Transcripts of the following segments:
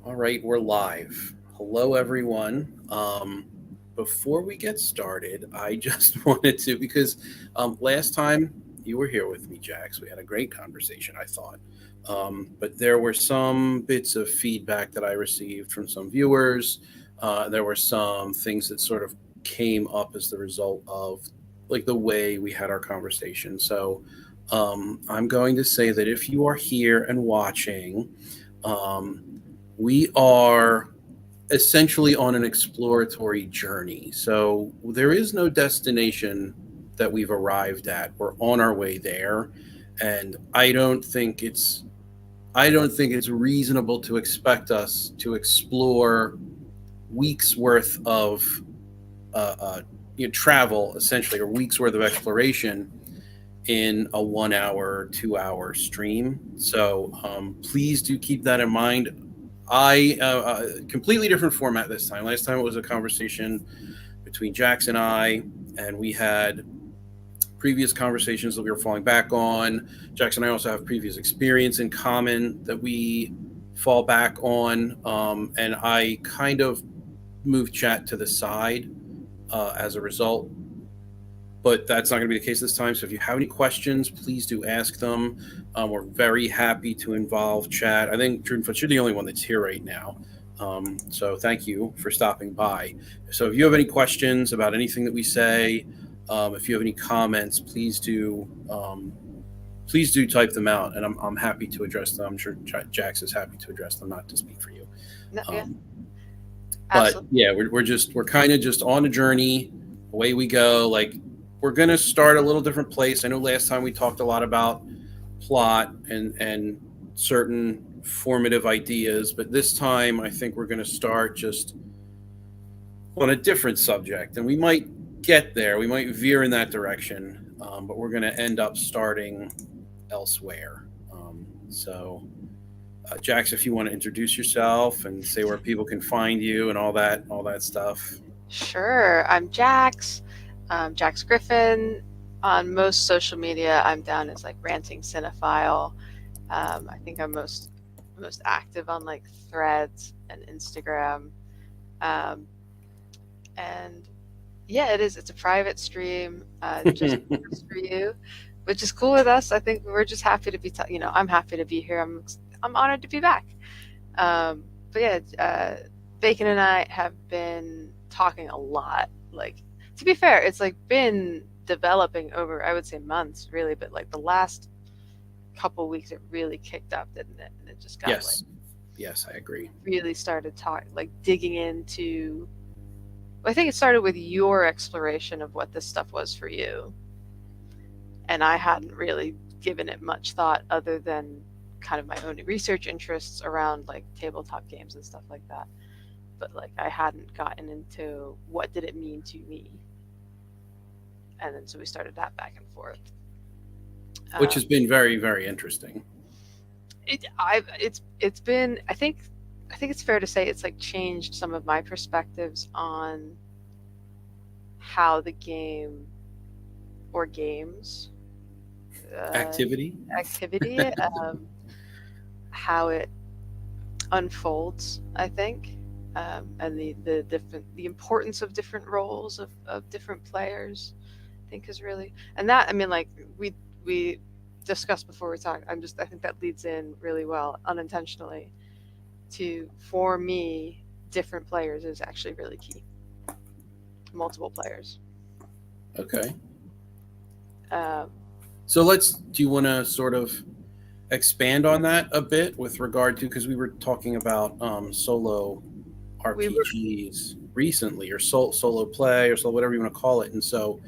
All right, we're live. Hello, everyone. Before we get started, I just wanted to, because last time you were here with me, Jax, we had a great conversation, I thought. But there were some bits of feedback that I received from some viewers. There were some things that sort of came up as the result of like the way we had our conversation. So I'm going to say that if you are here and watching, um, we are essentially on an exploratory journey. So there is no destination that we've arrived at. We're on our way there, and I don't think it's reasonable to expect us to explore weeks worth of uh, uh, travel, essentially, or weeks worth of exploration in a 1 hour, 2 hour stream. So please do keep that in mind. I completely different format this time. Last time it was a conversation between Jax and I, and we had previous conversations that we were falling back on. Jax and I also have previous experience in common that we fall back on, and I kind of moved chat to the side as a result. But that's not going to be the case this time. So if you have any questions, please do ask them. We're very happy to involve chat. I think, Drudenfoots, you're the only one that's here right now. So thank you for stopping by. So if you have any questions about anything that we say, if you have any comments, please do type them out, and I'm happy to address them. I'm sure Jax is happy to address them, not to speak for you. No, yeah, Um, but absolutely. yeah, we're kind of just on a journey. Away we go. Like we're gonna start a little different place. I know last time we talked a lot about plot and certain formative ideas, but this time I think we're gonna start just on a different subject, and we might get there. We might veer in that direction, but we're gonna end up starting elsewhere. Jax, if you want to introduce yourself and say where people can find you and all that stuff. Sure. I'm Jax. Jax Griffin. On most social media, I'm down as like ranting cinephile. I think I'm most active on like Threads and Instagram. Um, and yeah, it is. It's a private stream, just for you, which is cool with us. I think we're just happy to be. I'm happy to be here. I'm honored to be back. Um, but yeah, Bacon and I have been talking a lot. Like, to be fair, it's like been developing over, I would say, months, really. But like the last couple weeks, it really kicked up, didn't it? And it just got like Yes, yes, I agree. really started talking, like digging into. I think it started with your exploration of what this stuff was for you, and I hadn't really given it much thought other than kind of my own research interests around like tabletop games and stuff like that. But like I hadn't gotten into what did it mean to me, and then so we started that back and forth. Which Um, has been very, very interesting. it's been I think it's fair to say it's like changed some of my perspectives on how the game or games Activity. activity how it unfolds, I think, and the importance of different roles of different players. I think is really, and that I mean like we discussed before we talked. I think that leads in really well unintentionally to, for me, different players is actually really key. Multiple players. Okay. Um, So do you want to sort of expand on that a bit with regard to, because we were talking about solo we were RPGs recently, or solo play, or so whatever you want to call it. And so,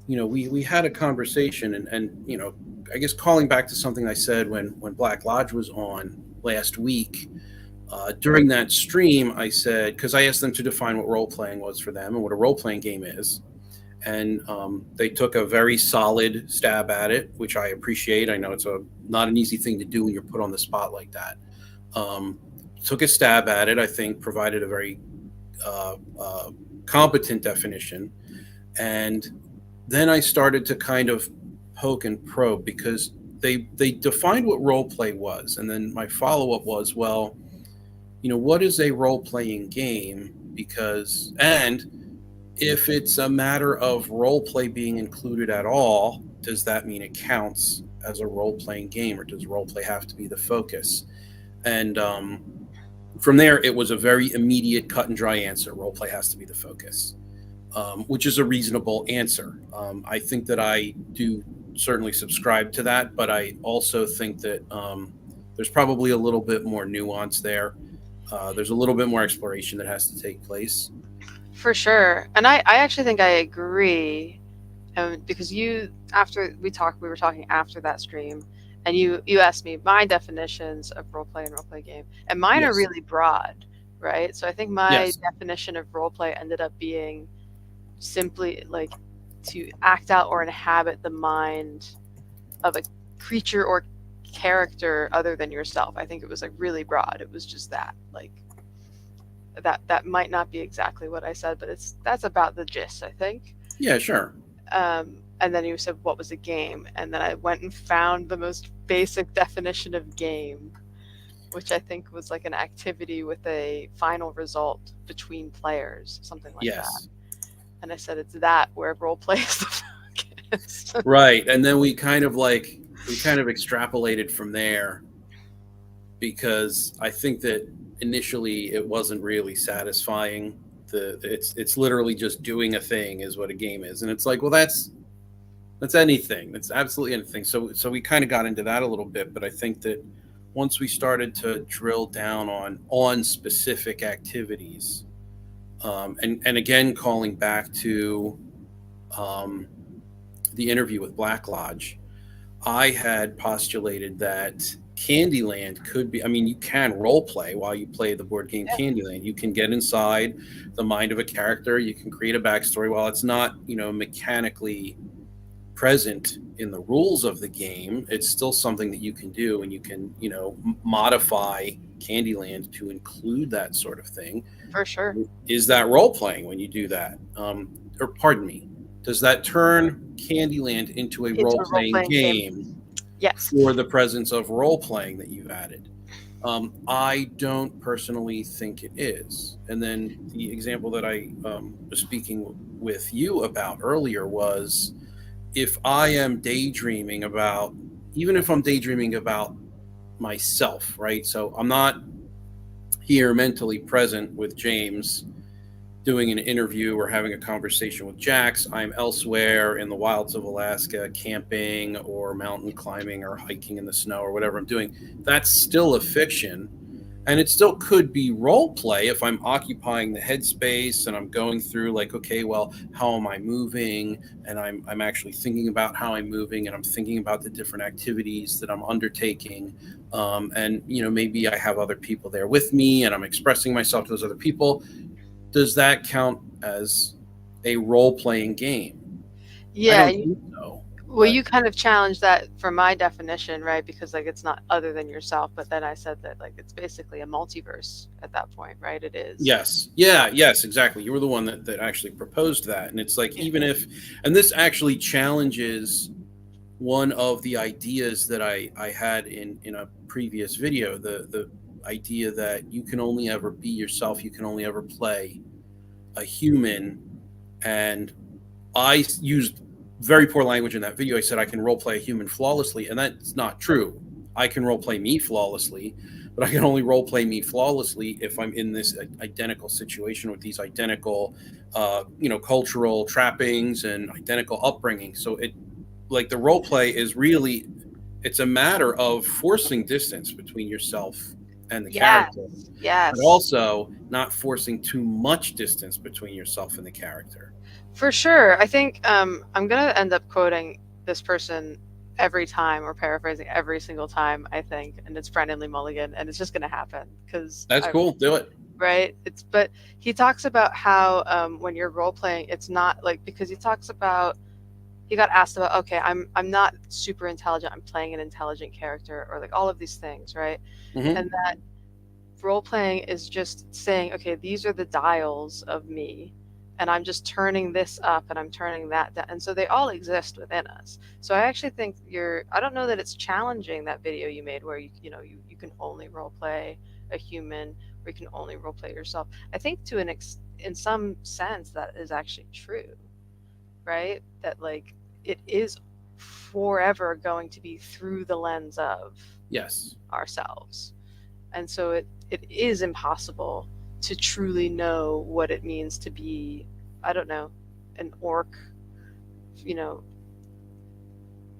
we had a conversation, and I guess calling back to something I said when Black Lodge was on last week. During that stream, I said, because I asked them to define what role playing was for them and what a role playing game is, and they took a very solid stab at it, which I appreciate. I know it's not an easy thing to do when you're put on the spot like that. Um, Took a stab at it. I think provided a very uh, uh, competent definition, and then I started to kind of poke and probe, because they defined what role play was, and then my follow up was, well, what is a role playing game? Because, and if it's a matter of role play being included at all, does that mean it counts as a role playing game, or does role play have to be the focus? And from there, it was a very immediate, cut and dry answer. Role play has to be the focus, which is a reasonable answer. I think that I do certainly subscribe to that, but I also think that there's probably a little bit more nuance there. There's a little bit more exploration that has to take place. For sure. And I actually think I agree. Because after we were talking after that stream, and you asked me my definitions of role play and role play game, and mine are Yes. really broad, right? So I think my Yes. definition of role play ended up being simply like to act out or inhabit the mind of a creature or character other than yourself. I think it was like really broad. It was just that, like, that might not be exactly what I said, but that's about the gist, I think. Yeah, sure. And then you said, what was a game? And then I went and found the most basic definition of game, which I think was like an activity with a final result between players, something like that. Yes. And I said, it's that where role play is the focus. Right. And then we kind of extrapolated from there, because I think that initially it wasn't really satisfying. It's literally just doing a thing is what a game is. And it's like, well, that's anything. That's absolutely anything. So we kind of got into that a little bit, but I think that once we started to drill down on specific activities, and again calling back to um, the interview with Black Lodge, I had postulated that Candyland could be. I mean, you can role play while you play the board game Yeah, Candyland. You can get inside the mind of a character. You can create a backstory. While it's not, mechanically present in the rules of the game, it's still something that you can do, and you can, modify Candyland to include that sort of thing. for sure. Is that role playing when you do that? Or pardon me, does that turn Candyland into a It's role a role playing playing game. game Yes. for the presence of role playing that you've added? I don't personally think it is. And then the example that I was speaking with you about earlier was, if I am daydreaming about, even if I'm daydreaming about myself, right? So I'm not here mentally present with James doing an interview or having a conversation with Jax. I'm elsewhere in the wilds of Alaska, camping or mountain climbing or hiking in the snow or whatever I'm doing. That's still a fiction. And it still could be role play if I'm occupying the headspace and I'm going through, like, okay, well, how am I moving? And I'm actually thinking about how I'm moving, and I'm thinking about the different activities that I'm undertaking. And, maybe I have other people there with me and I'm expressing myself to those other people. Does that count as a role playing game? I Yeah. don't think so. Well, But you kind of challenged that from my definition, right? Because like it's not other than yourself, but then I said that like it's basically a multiverse at that point, right? It is. yes, yeah, yes, exactly. You were the one that actually proposed that. And it's like, Yeah. even if, and this actually challenges one of the ideas that I had in a previous video, the idea that you can only ever be yourself, you can only ever play a human. And I used very poor language in that video. I said I can role play a human flawlessly, and that's not true. I can role play me flawlessly, but I can only role play me flawlessly if I'm in this identical situation with these identical, cultural trappings and identical upbringing. So it, like, the role play is really, it's a matter of forcing distance between yourself and the Yes. character, Yes. but also not forcing too much distance between yourself and the character. For sure. I think I'm gonna end up quoting this person every time or paraphrasing every single time, I think, and it's Brendan Lee Mulligan, and it's just gonna happen because That's cool. Do it. right. But he talks about how when you're role playing, it's not like, because he got asked about, okay, I'm not super intelligent, I'm playing an intelligent character, or like all of these things, right? Mm-hmm. And that role playing is just saying, okay, these are the dials of me, and I'm just turning this up and I'm turning that down. And so they all exist within us. So I actually think I don't know that it's challenging, that video you made where you can only role play a human, or you can only role play yourself. I think in some sense that is actually true, right? That like it is forever going to be through the lens of Yes. ourselves. And so it is impossible to truly know what it means to be, I don't know, an orc, you know,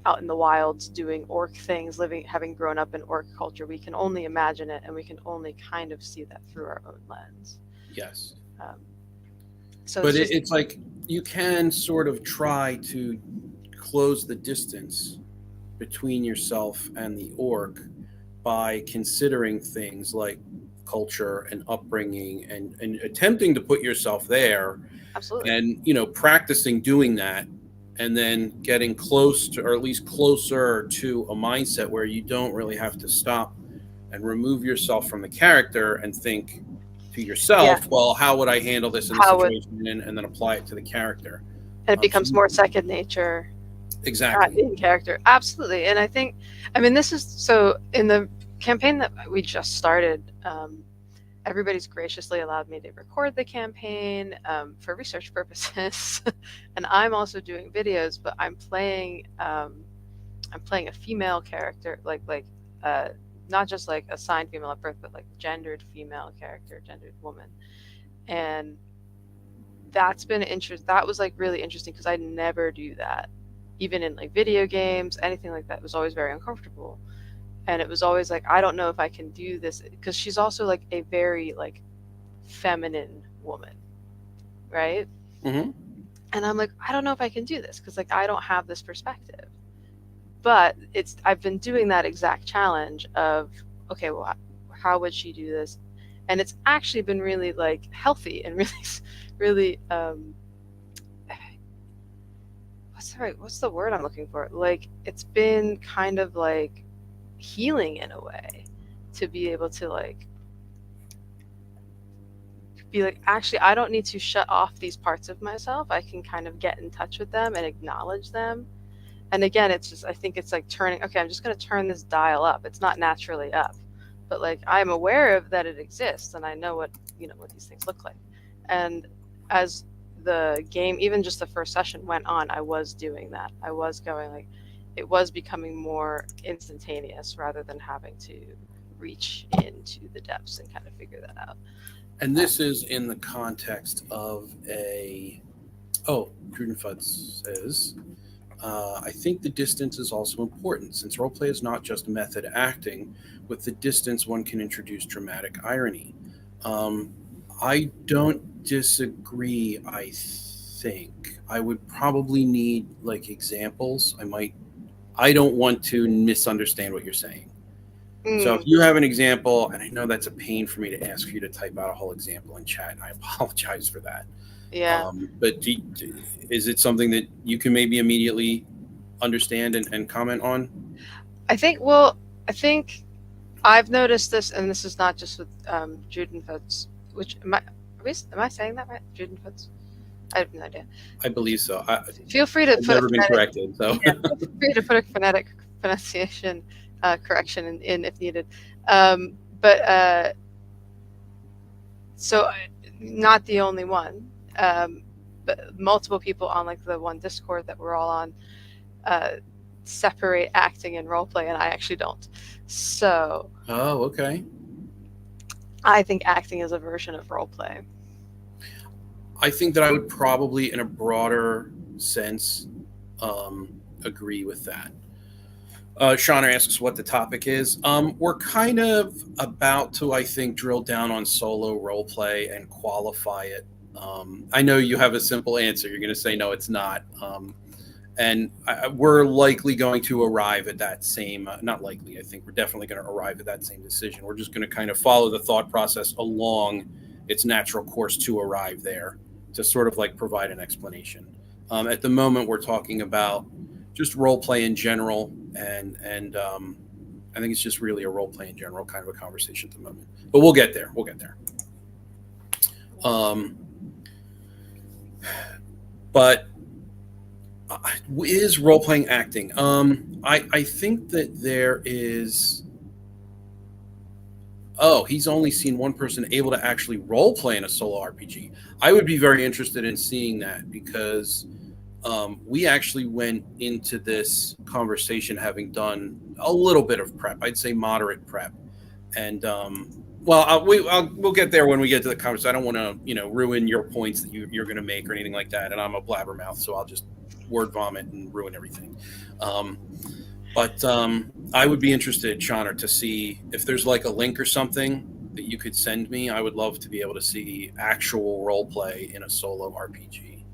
out in the wilds doing orc things, living, having grown up in orc culture. We can only imagine it, and we can only kind of see that through our own lens. Yes. Um, so But it's just, it's like you can sort of try to close the distance between yourself and the orc by considering things like culture and upbringing, and attempting to put yourself there, absolutely. and practicing doing that, and then getting close to, or at least closer to, a mindset where you don't really have to stop and remove yourself from the character and think to Yeah. yourself, well, how would I handle this in the How would, situation, and then apply it to the character. and it So becomes more second nature exactly. in character. Absolutely. And I think, I mean, this is so in the campaign that we just started, everybody's graciously allowed me to record the campaign for research purposes. And I'm also doing videos, but I'm playing a female character, not just like assigned female at birth, but like gendered female character, gendered woman. And that's been interesting. That was like really interesting because I never do that. Even in like video games, anything like that, it was always very uncomfortable. And it was always like, I don't know if I can do this, because she's also like a very like feminine woman, right? Mm-hmm. And I'm like, I don't know if I can do this because like I don't have this perspective. But I've been doing that exact challenge of, okay, well, how would she do this? And it's actually been really like healthy and really, really what's the word I'm looking for? Like it's been kind of like healing in a way to be able to like be like, actually, I don't need to shut off these parts of myself. I can kind of get in touch with them and acknowledge them. And again, it's just, I think it's like turning, okay, I'm just going to turn this dial up. It's not naturally up, but like I'm aware of that it exists, and I know what these things look like. And as the game, even just the first session went on, I was doing that. I was going like, it was becoming more instantaneous rather than having to reach into the depths and kind of figure that out. And this is in the context of Drudenfud says, I think the distance is also important, since roleplay is not just method acting. With the distance, one can introduce dramatic irony. I don't disagree. I think I would probably need like examples. I don't want to misunderstand what you're saying. So if you have an example, and I know that's a pain for me to ask you to type out a whole example in chat, and I apologize for that. Yeah. But is it something that you can maybe immediately understand and comment on? I think I've noticed this, and this is not just with Judenfoods, which am I saying that right? Judenfoods? I have no idea. I believe so. Feel free to I've never been corrected, so feel free to put a phonetic pronunciation correction in if needed. So not the only one, but multiple people on like the one Discord that we're all on separate acting and role play, and I actually don't. So okay. I think acting is a version of role play. I think that I would probably, in a broader sense, agree with that. Shauna asks what the topic is. We're kind of about to, I think, drill down on solo role play and qualify it. I know you have a simple answer. You're going to say, no, it's not. And we're likely going to arrive at that same, not likely, I think we're definitely going to arrive at that same decision. We're just going to kind of follow the thought process along its natural course to arrive there, to sort of like provide an explanation. At the moment, we're talking about just role play in general, and I think it's just really a role play in general kind of a conversation at the moment. But we'll get there. But is role playing acting? I think that there is Oh, he's only seen one person able to actually role play in a solo RPG. I would be very interested in seeing that because we actually went into this conversation having done a little bit of prep. I'd say moderate prep, and well, we'll get there when we get to the conversation. I don't want to ruin your points that you're going to make or anything like that. And I'm a blabbermouth, so I'll just word vomit and ruin everything. But I would be interested, Connor, to see if there's like a link or something that you could send me. I would love to be able to see actual role play in a solo RPG.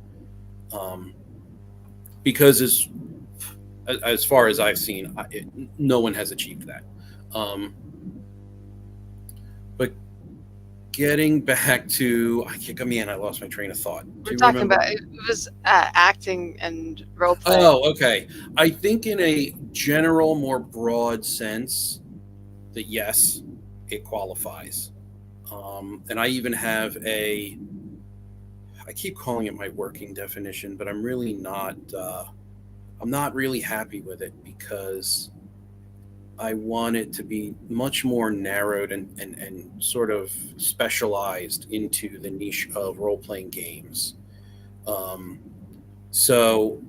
Because as far as I've seen, no one has achieved that. But getting back to, I lost my train of thought. We're talking about it was acting and role play. Oh, okay. I think in a general, more broad sense, that yes, it qualifies. And I even have I keep calling it my working definition, but I'm really not. I'm not really happy with it because I want it to be much more narrowed and sort of specialized into the niche of role playing games. So,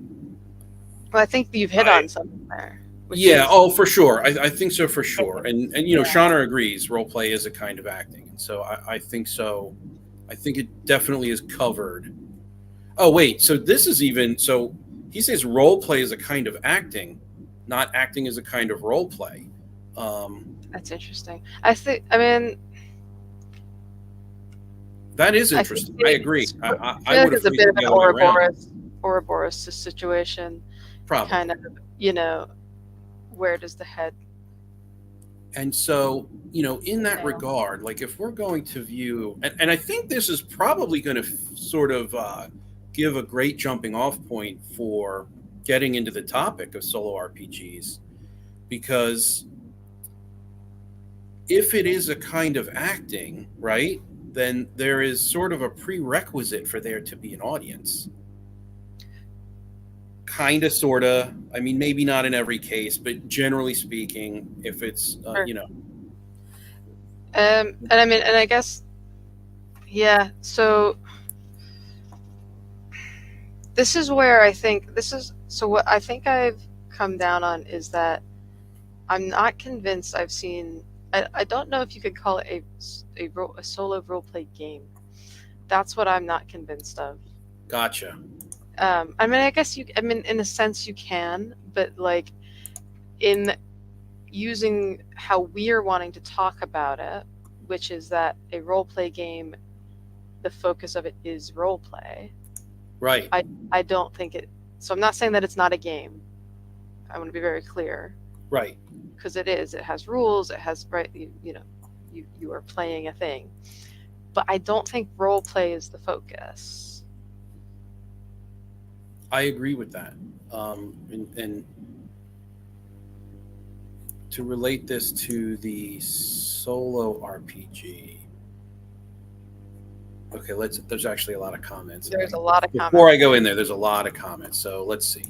well, I think you've hit on something there. Yeah, for sure. I think so for sure. And Yeah. Shauna agrees. Role play is a kind of acting, and so I think so. I think it definitely is covered. Oh wait, so this is so he says role play is a kind of acting, not acting is a kind of role play. That's interesting. I mean, that is interesting. I agree. I would have a bit of an Ouroboros situation. Probably. Kind of, where does the head? And so, in that regard, like if we're going to view, and I think this is probably going to sort of give a great jumping off point for getting into the topic of solo RPGs, because if it is a kind of acting, right, then there is sort of a prerequisite for there to be an audience. Kind of, sort of. I mean, maybe not in every case, but generally speaking, if it's, sure. And I mean, and I guess, yeah, so this is where I think what I think I've come down on is that I'm not convinced I've seen, I don't know if you could call it a solo roleplay game. That's what I'm not convinced of. Gotcha. I mean, I guess in a sense you can, but like in using how we're wanting to talk about it, which is that a roleplay game, the focus of it is roleplay. Right. I don't think it. So I'm not saying that it's not a game. I want to be very clear. Right. Because it is. It has rules. It has you are playing a thing. But I don't think roleplay is the focus. I agree with that. And to relate this to the solo RPG. Okay, there's actually a lot of comments. There's a lot of comments. Before I go in there's a lot of comments. So let's see.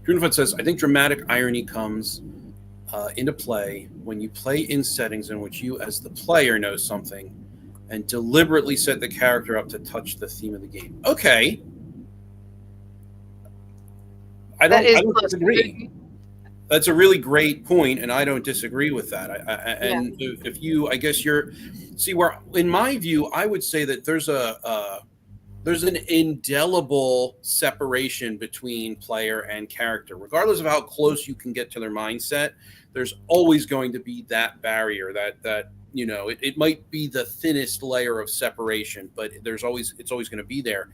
Junifut says, I think dramatic irony comes into play when you play in settings in which you as the player know something and deliberately set the character up to touch the theme of the game. Okay. I don't disagree. That's a really great point, and I don't disagree with that. If you, I guess where in my view, I would say that there's an indelible separation between player and character, regardless of how close you can get to their mindset. There's always going to be that barrier that it might be the thinnest layer of separation, but it's always going to be there.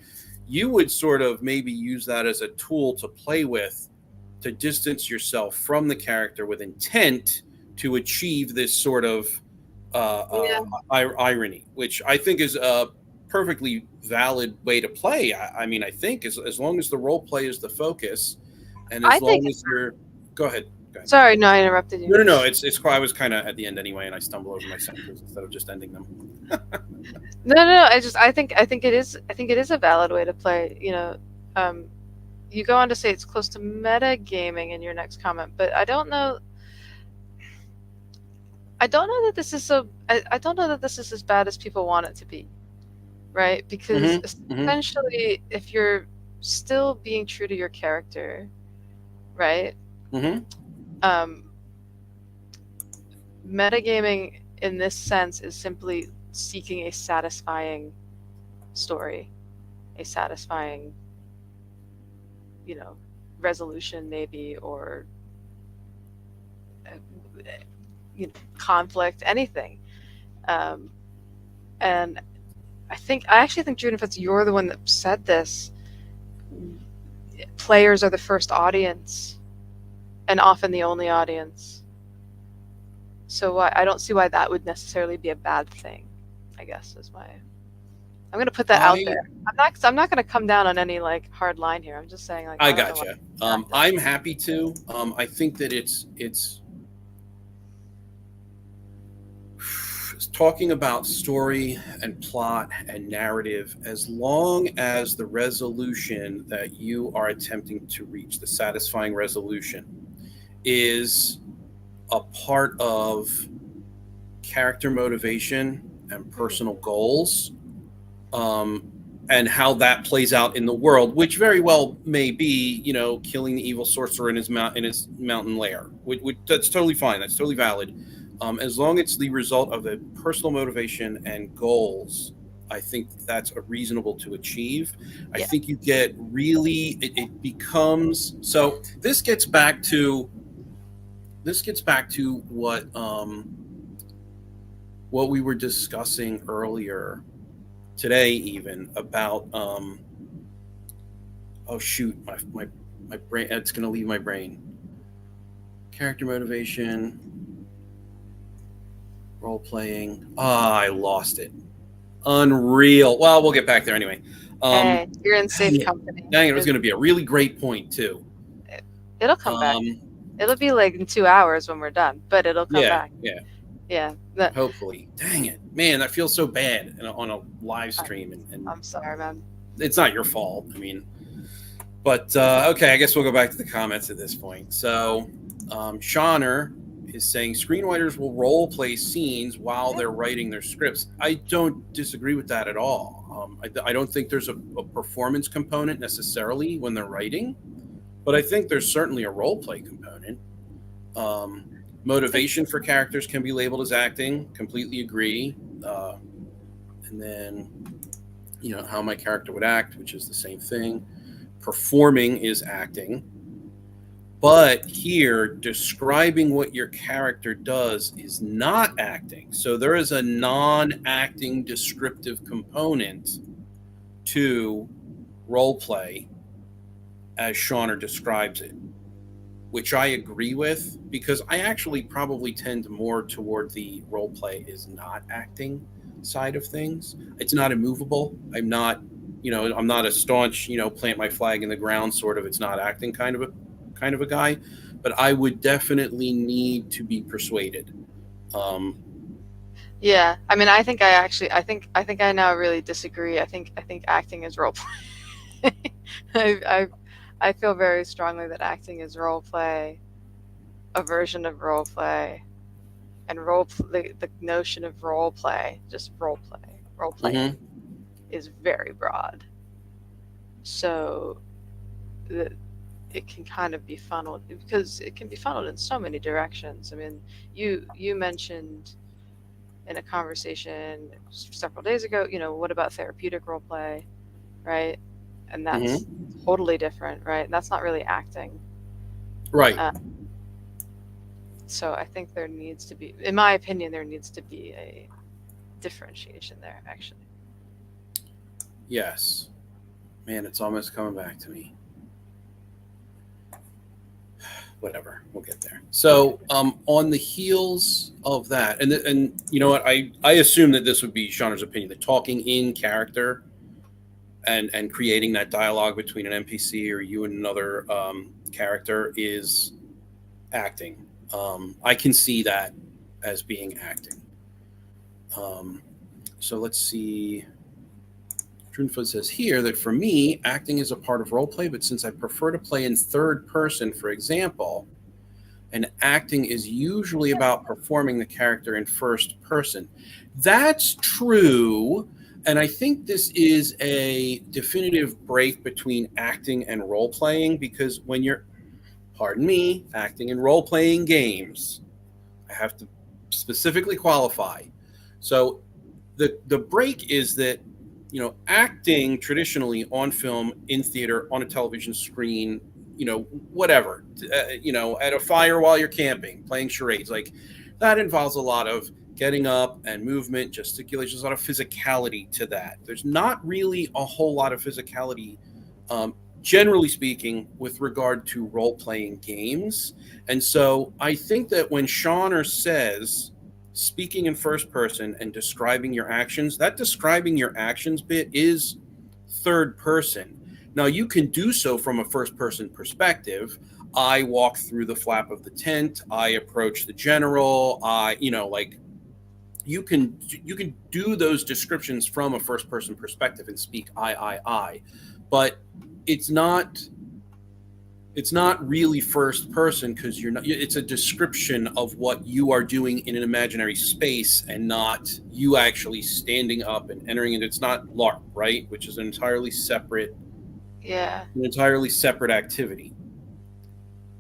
You would sort of maybe use that as a tool to play with, to distance yourself from the character with intent to achieve this sort of irony, which I think is a perfectly valid way to play. I mean, I think as long as the role play is the focus, and as long as you're, go ahead. Sorry, no, I interrupted you. No. It's I was kind of at the end anyway, and I stumbled over my sentences instead of just ending them. No. I think it is a valid way to play. You go on to say it's close to metagaming in your next comment, but I don't know. I don't know that this is so. I don't know that this is as bad as people want it to be, right? Because Mm-hmm. Mm-hmm. essentially, if you're still being true to your character, right? Mm-hmm. Um, Metagaming in this sense is simply seeking a satisfying story, a satisfying, you know, resolution maybe, or uh, conflict, anything. Um, and I actually think, June, if it's you're the one that said this, players are the first audience and often the only audience. So I don't see why that would necessarily be a bad thing. I guess is my. I'm gonna put that out I there. I'm not gonna come down on any like hard line here. I'm just saying like I I don't know why gotcha. it's active. I'm happy to. I think that it's talking about story and plot and narrative, as long as the resolution that you are attempting to reach, the satisfying resolution, is a part of character motivation and Mm, personal goals, um, and how that plays out in the world, which very well may be, killing the evil sorcerer in his mountain lair. Which that's totally fine. That's totally valid, as long as it's the result of a personal motivation and goals. I think that's a reasonable to achieve. I yeah. think you get really it becomes so. This gets back to what we were discussing earlier today, even about oh shoot, my brain, it's going to leave my brain. Character motivation, role playing. Ah, I lost it. Unreal. Well, we'll get back there anyway. Hey, you're in Dang safe it. company. Dang it. It was going to be a really great point too. It, it'll come back. Um, It'll be like in 2 hours when we're done, but it'll come yeah, back. yeah. Yeah. Hopefully. Dang it, man. That feels so bad on a live I, stream, and I'm sorry, man. it's not your fault. I mean, but okay, I guess we'll go back to the comments at this point. So, Shauner is saying screenwriters will role play scenes while Yeah. they're writing their scripts. I don't disagree with that at all. I don't think there's a performance component necessarily when they're writing, but I think there's certainly a role play component. Um, Motivation for characters can be labeled as acting. Completely agree. And then, how my character would act, which is the same thing. Performing is acting. But here, describing what your character does is not acting. So there is a non acting descriptive component to role play as Shauner describes it, which I agree with, because I actually probably tend more toward the role play is not acting side of things. It's not immovable. I'm not a staunch, plant my flag in the ground sort of, it's not acting kind of a guy, but I would definitely need to be persuaded. Um, Yeah. I mean, I think I now really disagree. I think acting is role play. I, I I feel very strongly that acting is role play, a version of role play, and the notion of role play, just role playing, mhm, is very broad. So the, it can kind of be funneled because it can be funneled in so many directions. I mean, you mentioned in a conversation several days ago, what about therapeutic role play, right? And that's mhm, totally different, right? And that's not really acting. right. Uh, so I think there needs to be, in my opinion, there needs to be a differentiation there, actually. Yes. Man, it's almost coming back to me. Whatever, we'll get there. So, on the heels of that, and you know what, I assume that this would be Shauner's opinion, that talking in character and creating that dialogue between an NPC or you and another character is acting. I can see that as being acting. Um, so let's see. Drunfoot says here that for me, acting is a part of role play, but since I prefer to play in third person, for example, and acting is usually about performing the character in first person. That's true. And I think this is a definitive break between acting and role playing, because when you're, pardon me, acting and role playing games, I have to specifically qualify. So the break is that, acting traditionally on film, in theater, on a television screen, whatever, at a fire while you're camping, playing charades, like that involves a lot of getting up and movement, gesticulation. There's a lot of physicality to that. There's not really a whole lot of physicality, generally speaking, with regard to role playing games. And so I think that when Shauner says speaking in first person and describing your actions, that describing your actions bit is third person. Now, you can do so from a first person perspective. I walk through the flap of the tent, I approach the general, like you can do those descriptions from a first person perspective and speak I. But it's not really first person, because you're not, it's a description of what you are doing in an imaginary space, and not you actually standing up and entering it. It's not LARP, right? Which is an entirely separate activity.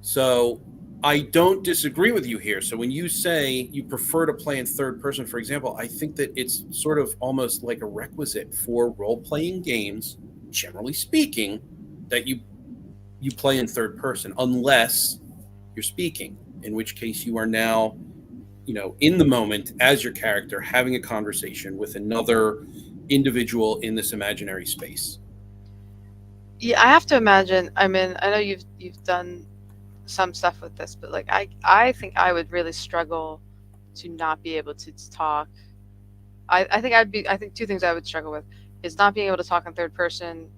So I don't disagree with you here. So when you say you prefer to play in third person, for example, I think that it's sort of almost like a requisite for role playing games, generally speaking, that you play in third person, unless you're speaking, in which case you are now, in the moment as your character, having a conversation with another individual in this imaginary space. Yeah, I have to imagine. I mean, I know you've done some stuff with this, but like I think I would really struggle to not be able to talk. I think two things I would struggle with is not being able to talk in third person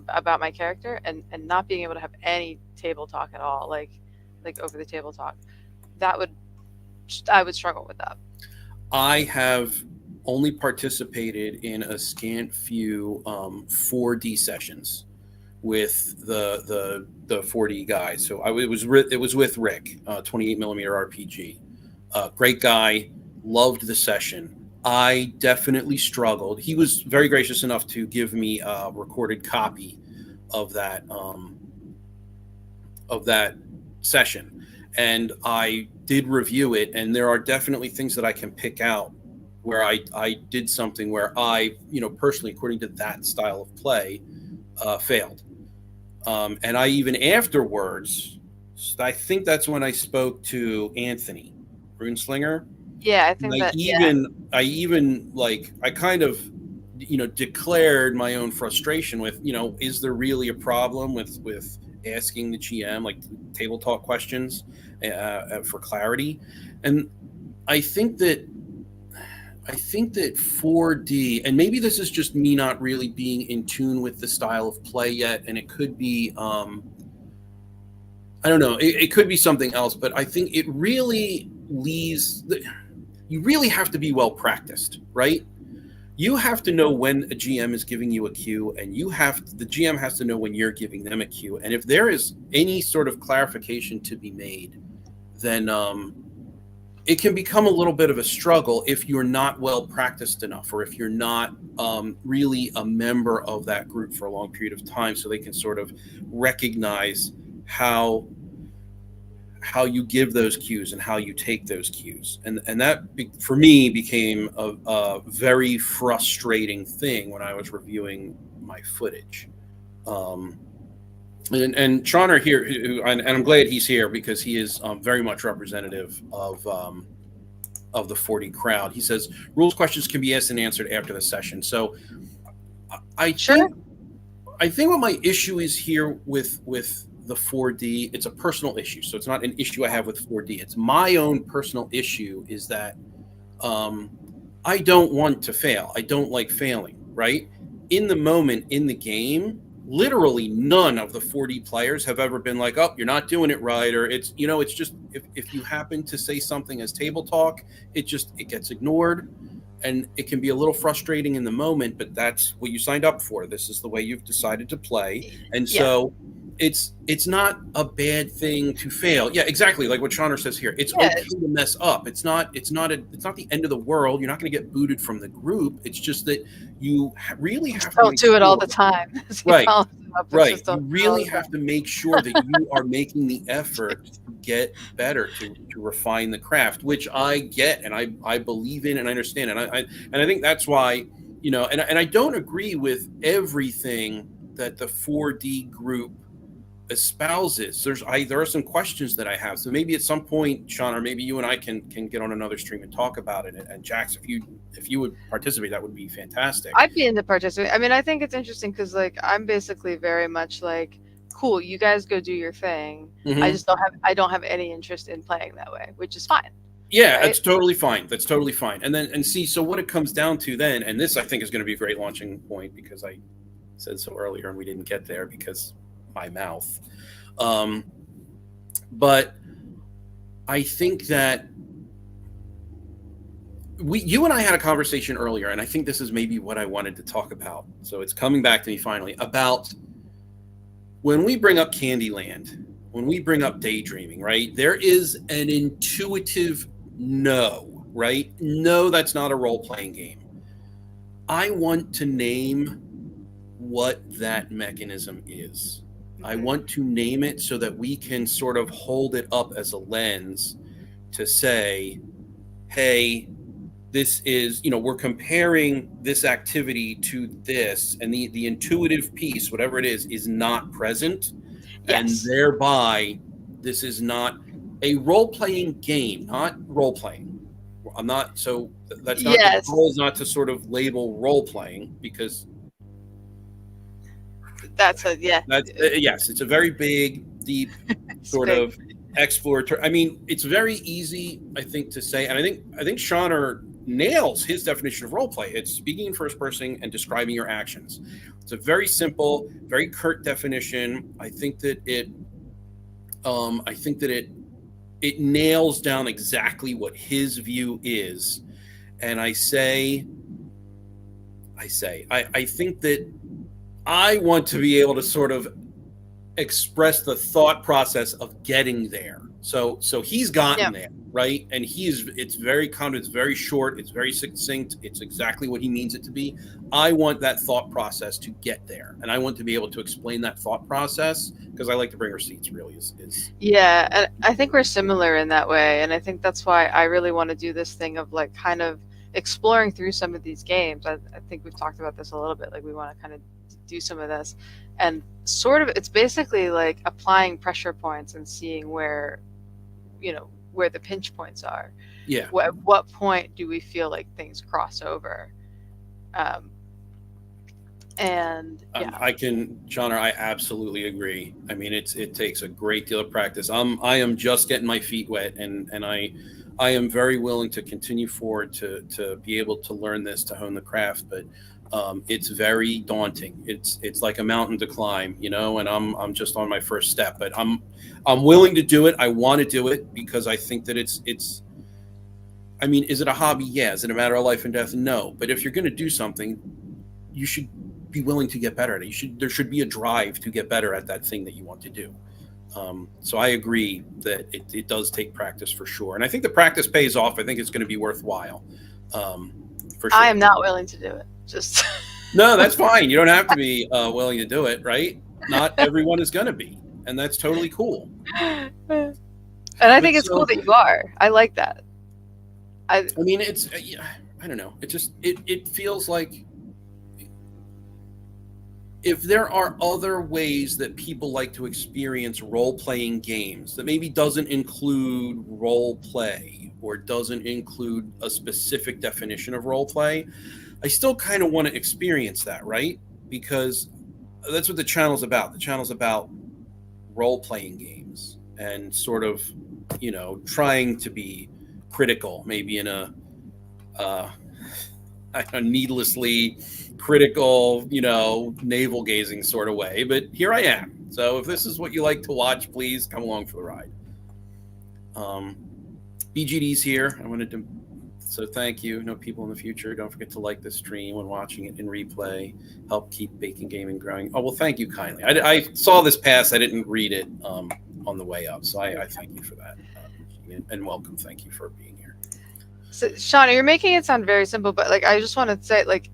about my character, and not being able to have any table talk at all, like over the table talk. I would struggle with that. I have only participated in a scant few 4D sessions with the 4D guys. So it was with Rick, 28 millimeter RPG. Great guy, loved the session. I definitely struggled. He was very gracious enough to give me a recorded copy of that session, and I did review it. And there are definitely things that I can pick out where I did something where I, personally, according to that style of play, failed. And I even afterwards, I think that's when I spoke to Anthony Runeslinger. Yeah, I think that. I even like, I kind of, declared my own frustration with, is there really a problem with asking the GM like table talk questions for clarity? And I think that 4D, and maybe this is just me not really being in tune with the style of play yet, and it could be, I don't know, it could be something else, but I think it really you really have to be well practiced, right? You have to know when a GM is giving you a cue, and the GM has to know when you're giving them a cue. And if there is any sort of clarification to be made, then it can become a little bit of a struggle if you're not well practiced enough, or if you're not really a member of that group for a long period of time, so they can sort of recognize how you give those cues and how you take those cues. And that, for me, became a very frustrating thing when I was reviewing my footage. And Shauner here, and I'm glad he's here, because he is very much representative of the 4D crowd. He says rules questions can be asked and answered after the session. So I think what my issue is here with the 4D, it's a personal issue. So it's not an issue I have with 4D. It's my own personal issue, is that I don't want to fail. I don't like failing, right? In the moment, in the game, literally none of the 4D players have ever been like, oh, you're not doing it right. Or it's just, if you happen to say something as table talk, it gets ignored. And it can be a little frustrating in the moment, but that's what you signed up for. This is the way you've decided to play. And so it's not a bad thing to fail. Yeah, exactly. Like what Shauna says here, it's Yeah, okay to mess up. It's not the end of the world. You're not going to get booted from the group. It's just that you really just have to don't make do it all sure. the time. See, Right, follow up. It's right. just You don't do it all really the have time. to make sure that you are making the effort to get better, to refine the craft, which I get and I believe in and I understand. And I think that's why, and I don't agree with everything that the 4D group espouses. There are some questions that I have. So maybe at some point, Sean, or maybe you and I can get on another stream and talk about it. And Jax, if you would participate, that would be fantastic. I'd be into participating. I mean, I think it's interesting because like I'm basically very much like, cool, you guys go do your thing. Mm-hmm. I don't have any interest in playing that way, which is fine, Yeah, right? that's totally fine. That's totally fine. And see, so what it comes down to then, and this I think is going to be a great launching point because I said so earlier and we didn't get there because my mouth. But I think that you and I had a conversation earlier, and I think this is maybe what I wanted to talk about. So it's coming back to me finally about when we bring up Candyland, when we bring up daydreaming, right? There is an intuitive no, right? No, that's not a role playing game. I want to name what that mechanism is. I want to name it so that we can sort of hold it up as a lens to say, hey, this is, we're comparing this activity to this, and the intuitive piece, whatever it is not present. And Yes. thereby, this is not a role playing game, not role playing. I'm not, so that's not, the Yes. goal is not to sort of label role playing because That's a yeah. that's, yes, it's a very big, deep It's sort big. of exploratory. I mean, it's very easy, I think, to say, and I think Shauner nails his definition of role play. It's speaking in first person and describing your actions. It's a very simple, very curt definition. I think that it nails down exactly what his view is. And I think that I want to be able to sort of express the thought process of getting there. So he's gotten there, right? And it's very common, it's very short, it's very succinct, it's exactly what he means it to be. I want that thought process to get there, and I want to be able to explain that thought process because I like to bring receipts. Really, is Yeah, and I think we're similar in that way, and I think that's why I really want to do this thing of like kind of exploring through some of these games. I think we've talked about this a little bit. Like we want to kind of do some of this, and sort of it's basically like applying pressure points and seeing where where the pinch points are. Yeah. At what point do we feel like things cross over? And yeah, Genre, I absolutely agree. I mean, it takes a great deal of practice. I am just getting my feet wet, and I am very willing to continue forward to be able to learn this, to hone the craft. But it's very daunting. It's like a mountain to climb, and I'm just on my first step. But I'm willing to do it. I want to do it because I think that it's. I mean, is it a hobby? Yeah. Is it a matter of life and death? No. But if you're going to do something, you should be willing to get better at it. There should be a drive to get better at that thing that you want to do. So I agree that it does take practice for sure. And I think the practice pays off. I think it's going to be worthwhile. For sure. I am not willing to do it. Just no, that's fine. You don't have to be willing to do it, right? Not everyone is going to be, and that's totally cool. And I think it's cool that you are. I like that. I mean, it's I don't know. It feels like if there are other ways that people like to experience role-playing games that maybe doesn't include role play or doesn't include a specific definition of role play, I still kind of want to experience that, right? Because that's what the channel's about. The channel's about role-playing games and sort of, trying to be critical, maybe in a needlessly critical, navel gazing sort of way. But here I am. So if this is what you like to watch, please come along for the ride. BGD's here. I wanted to So thank you. No people in the future. Don't forget to like this stream when watching it in replay. Help keep Baking Gaming growing. Oh well, thank you kindly. I saw this pass. I didn't read it on the way up, so I thank you for that. And welcome. Thank you for being here. So, Shauna, you're making it sound very simple, but like I just want to say, like,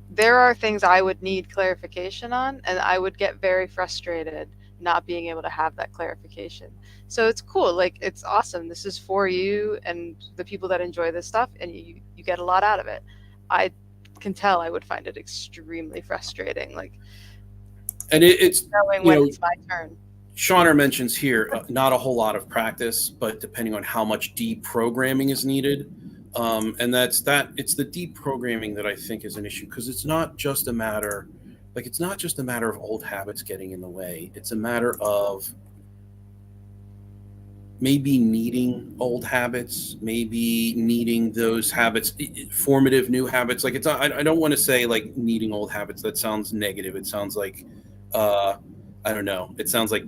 there are things I would need clarification on, and I would get very frustrated not being able to have that clarification. So it's cool, like it's awesome. This is for you and the people that enjoy this stuff, and you get a lot out of it. I can tell I would find it extremely frustrating, like, and it's knowing when it's my turn. Shauna mentions here not a whole lot of practice, but depending on how much deprogramming is needed. And it's the deprogramming that I think is an issue, because it's not just a matter of old habits getting in the way. It's a matter of maybe needing old habits, maybe needing those habits, formative new habits. Like it's not, I don't want to say like needing old habits. That sounds negative. It sounds like I don't know. It sounds like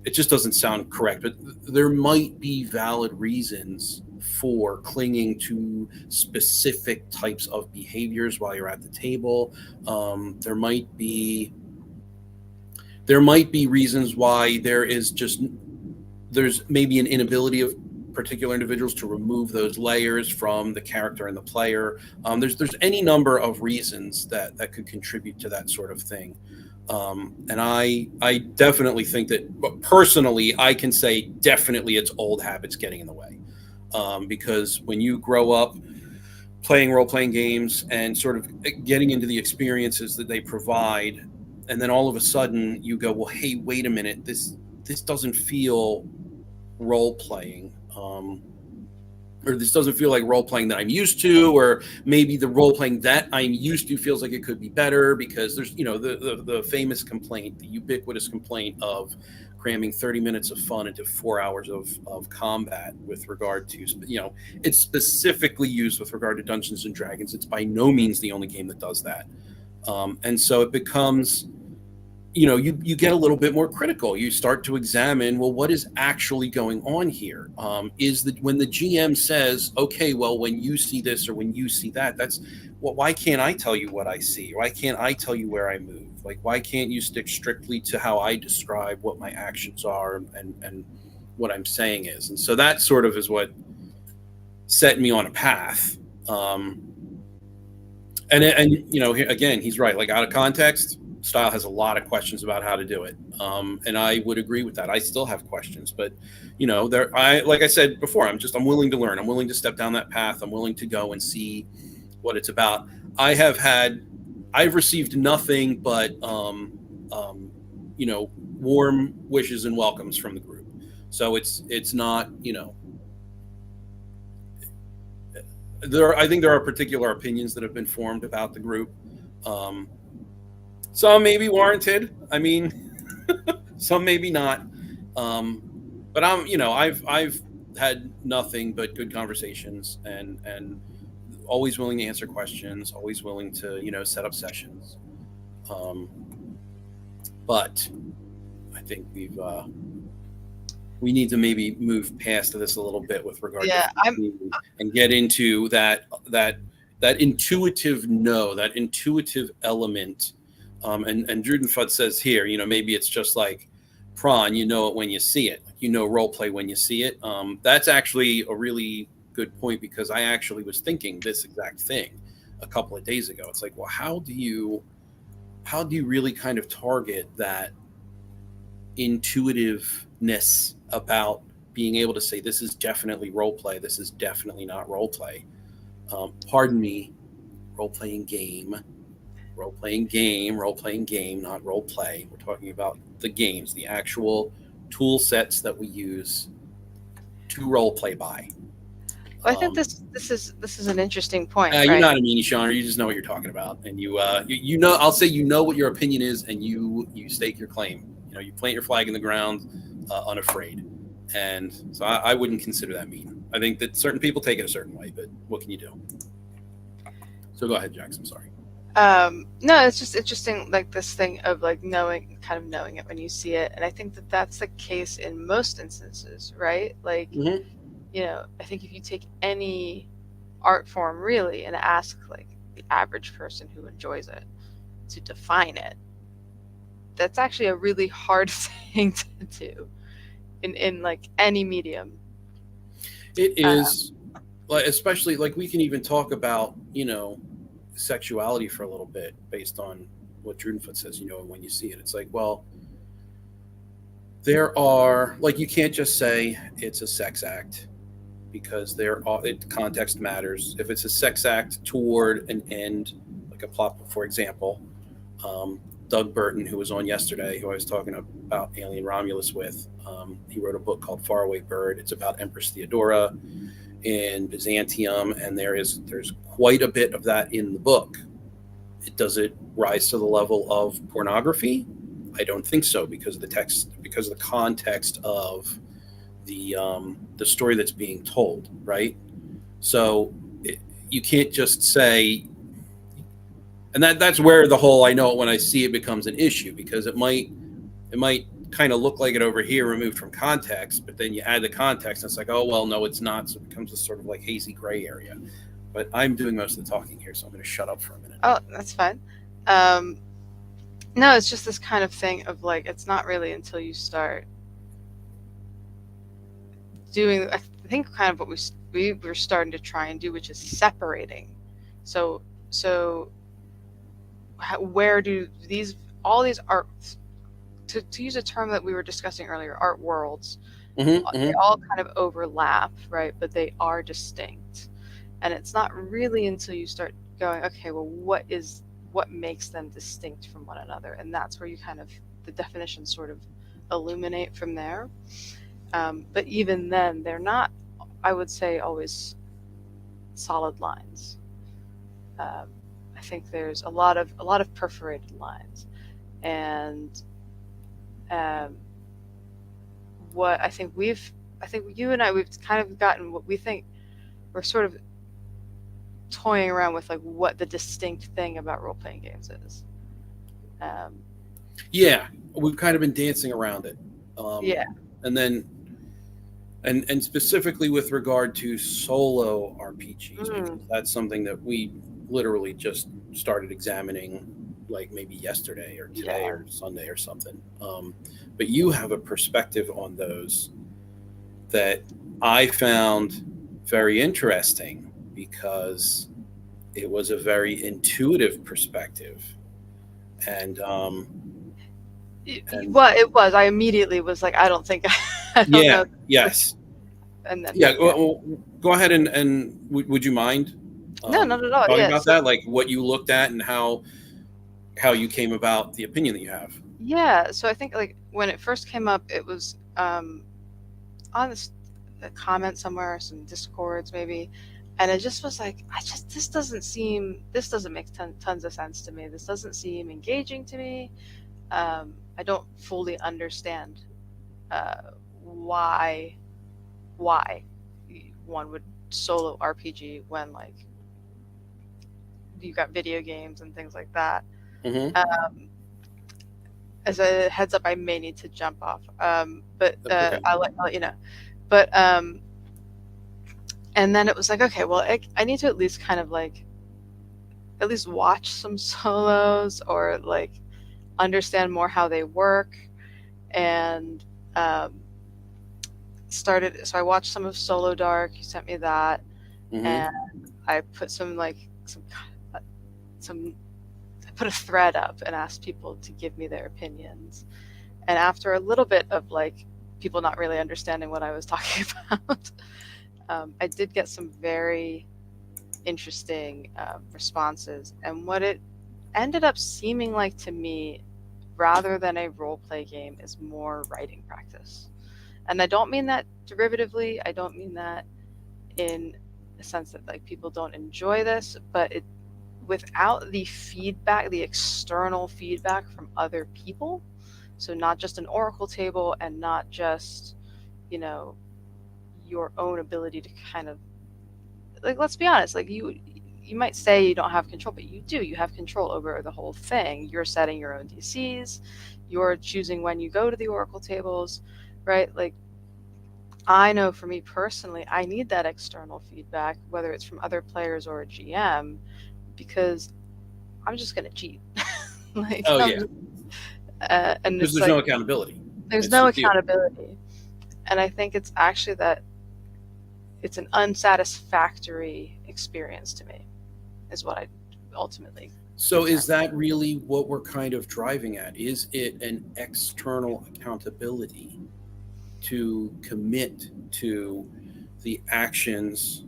it just doesn't sound correct, but there might be valid reasons for clinging to specific types of behaviors while you're at the table. There might be reasons why there's maybe an inability of particular individuals to remove those layers from the character and the player. There's any number of reasons that could contribute to that sort of thing. And I definitely think that, but personally, I can say definitely it's old habits getting in the way. Because when you grow up playing role-playing games and sort of getting into the experiences that they provide, and then all of a sudden you go, well, hey, wait a minute, this doesn't feel role-playing. Or this doesn't feel like role-playing that I'm used to, or maybe the role-playing that I'm used to feels like it could be better, because there's, the famous complaint, the ubiquitous complaint of cramming 30 minutes of fun into 4 hours of combat with regard to, it's specifically used with regard to Dungeons and Dragons. It's by no means the only game that does that. And so it becomes, you get a little bit more critical. You start to examine, well, what is actually going on here? When the GM says, okay, well, when you see this or when you see that, why can't I tell you what I see? Why can't I tell you where I move? Like, why can't you stick strictly to how I describe what my actions are and what I'm saying is? And so that sort of is what set me on a path. And again, he's right. Like, out of context, Style has a lot of questions about how to do it, and I would agree with that. I still have questions, but like I said before, I'm willing to learn. I'm willing to step down that path. I'm willing to go and see what it's about. I've received nothing but warm wishes and welcomes from the group. So it's not, I think there are particular opinions that have been formed about the group. Some may be warranted. I mean, some maybe not. But I've had nothing but good conversations, and always willing to answer questions, always willing to, set up sessions. But I think we need to maybe move past this a little bit with regard to and get into that intuitive that intuitive element. And Drudenfut says here, maybe it's just like Prawn, you know it when you see it. Role play when you see it. That's actually a really good point, because I actually was thinking this exact thing a couple of days ago. It's like, well, how do you really kind of target that intuitiveness about being able to say, this is definitely role play, this is definitely not role play? Pardon me, role-playing game, not role play. We're talking about the games, the actual tool sets that we use to role play by. Well, I think this is an interesting point. You're not a meanie, Shauna. You just know what you're talking about, and I'll say what your opinion is, and you stake your claim. You plant your flag in the ground, unafraid. And so I wouldn't consider that mean. I think that certain people take it a certain way, but what can you do? So go ahead, Jax. I'm sorry. No, it's just interesting, like this thing of like knowing it when you see it, and I think that that's the case in most instances, right? Like, I think if you take any art form really and ask like the average person who enjoys it to define it, that's actually a really hard thing to do in like any medium. It Uh, is, like, especially like we can even talk about, sexuality for a little bit based on what Drudenfoot says, and when you see it, it's like, well, there are, like, you can't just say it's a sex act because context matters. If it's a sex act toward an end, like a plot, for example, um, Doug Burton, who was on yesterday, who I was talking about Alien Romulus with, he wrote a book called Faraway Bird. It's about Empress Theodora in Byzantium, and there's quite a bit of that in the book. Does it rise to the level of pornography? I don't think so, because of the text, because of the context of the story that's being told, right? So you can't just say, and that's where the whole "I know it when I see it" becomes an issue, because it might kind of look like it over here removed from context, but then you add the context and it's like, oh well, no, it's not. So it becomes a sort of like hazy gray area. But I'm doing most of the talking here, so I'm going to shut up for a minute. oh, that's fine. Um, no, it's just this kind of thing of like, it's not really until you start doing, I think, kind of what we were starting to try and do, which is separating. So where do all these art, to use a term that we were discussing earlier, art worlds, Mm-hmm, they mm-hmm. all kind of overlap, right? But they are distinct. And it's not really until you start going, okay, well, what makes them distinct from one another? And that's where you kind of, the definitions sort of illuminate from there. But even then, they're not, I would say, always solid lines. I think there's a lot of perforated lines, and um, what I think you and we've kind of gotten what we think we're sort of toying around with, like what the distinct thing about role playing games is. Um, Yeah, we've kind of been dancing around it, yeah. and then and specifically with regard to solo RPGs, because Mm, that's something that we literally just started examining, like maybe yesterday or today yeah. or Sunday or something. But you have a perspective on those that I found very interesting, because it was a very intuitive perspective, and and Well, it was. I immediately was like, I don't think, I don't yeah, know. yes, And then, yeah. yeah. Go ahead, and would you mind No, not at all. talking Yeah. about So, that, like what you looked at and how you came about the opinion that you have? yeah. So I think like when it first came up, it was on this a comment somewhere, some discords maybe, and it just was like, this doesn't make tons of sense to me. This doesn't seem engaging to me. I don't fully understand why why one would solo RPG when like you got video games and things like that. Mm-hmm. Um, as a heads up, I may need to jump off, but That's okay. I'll let you know. But and then it was like, okay, well, I need to at least kind of like at least watch some solos, or like understand more how they work, and um, started. So I watched some of Solo Dark. You sent me that, Mm-hmm. and I put some I put a thread up and asked people to give me their opinions. And after a little bit of like people not really understanding what I was talking about, I did get some very interesting responses. And what it ended up seeming like to me, rather than a role play game, is more writing practice. And I don't mean that derivatively. I don't mean that in a sense that like people don't enjoy this, but it, without the feedback, the external feedback from other people, so not just an oracle table and not just, you know, your own ability to kind of, like, let's be honest, like you might say you don't have control, but you do. You have control over the whole thing. You're setting your own DCs. You're choosing when you go to the oracle tables, right? Like I know for me personally, I need that external feedback, whether it's from other players or a GM, because I'm just gonna cheat. Like, Oh yeah, and because it's there's no like accountability. there's It's no just you. accountability, and I think it's actually that it's an unsatisfactory experience to me, is what I ultimately So is determine. that really what we're kind of driving at? Is it an external accountability to commit to the actions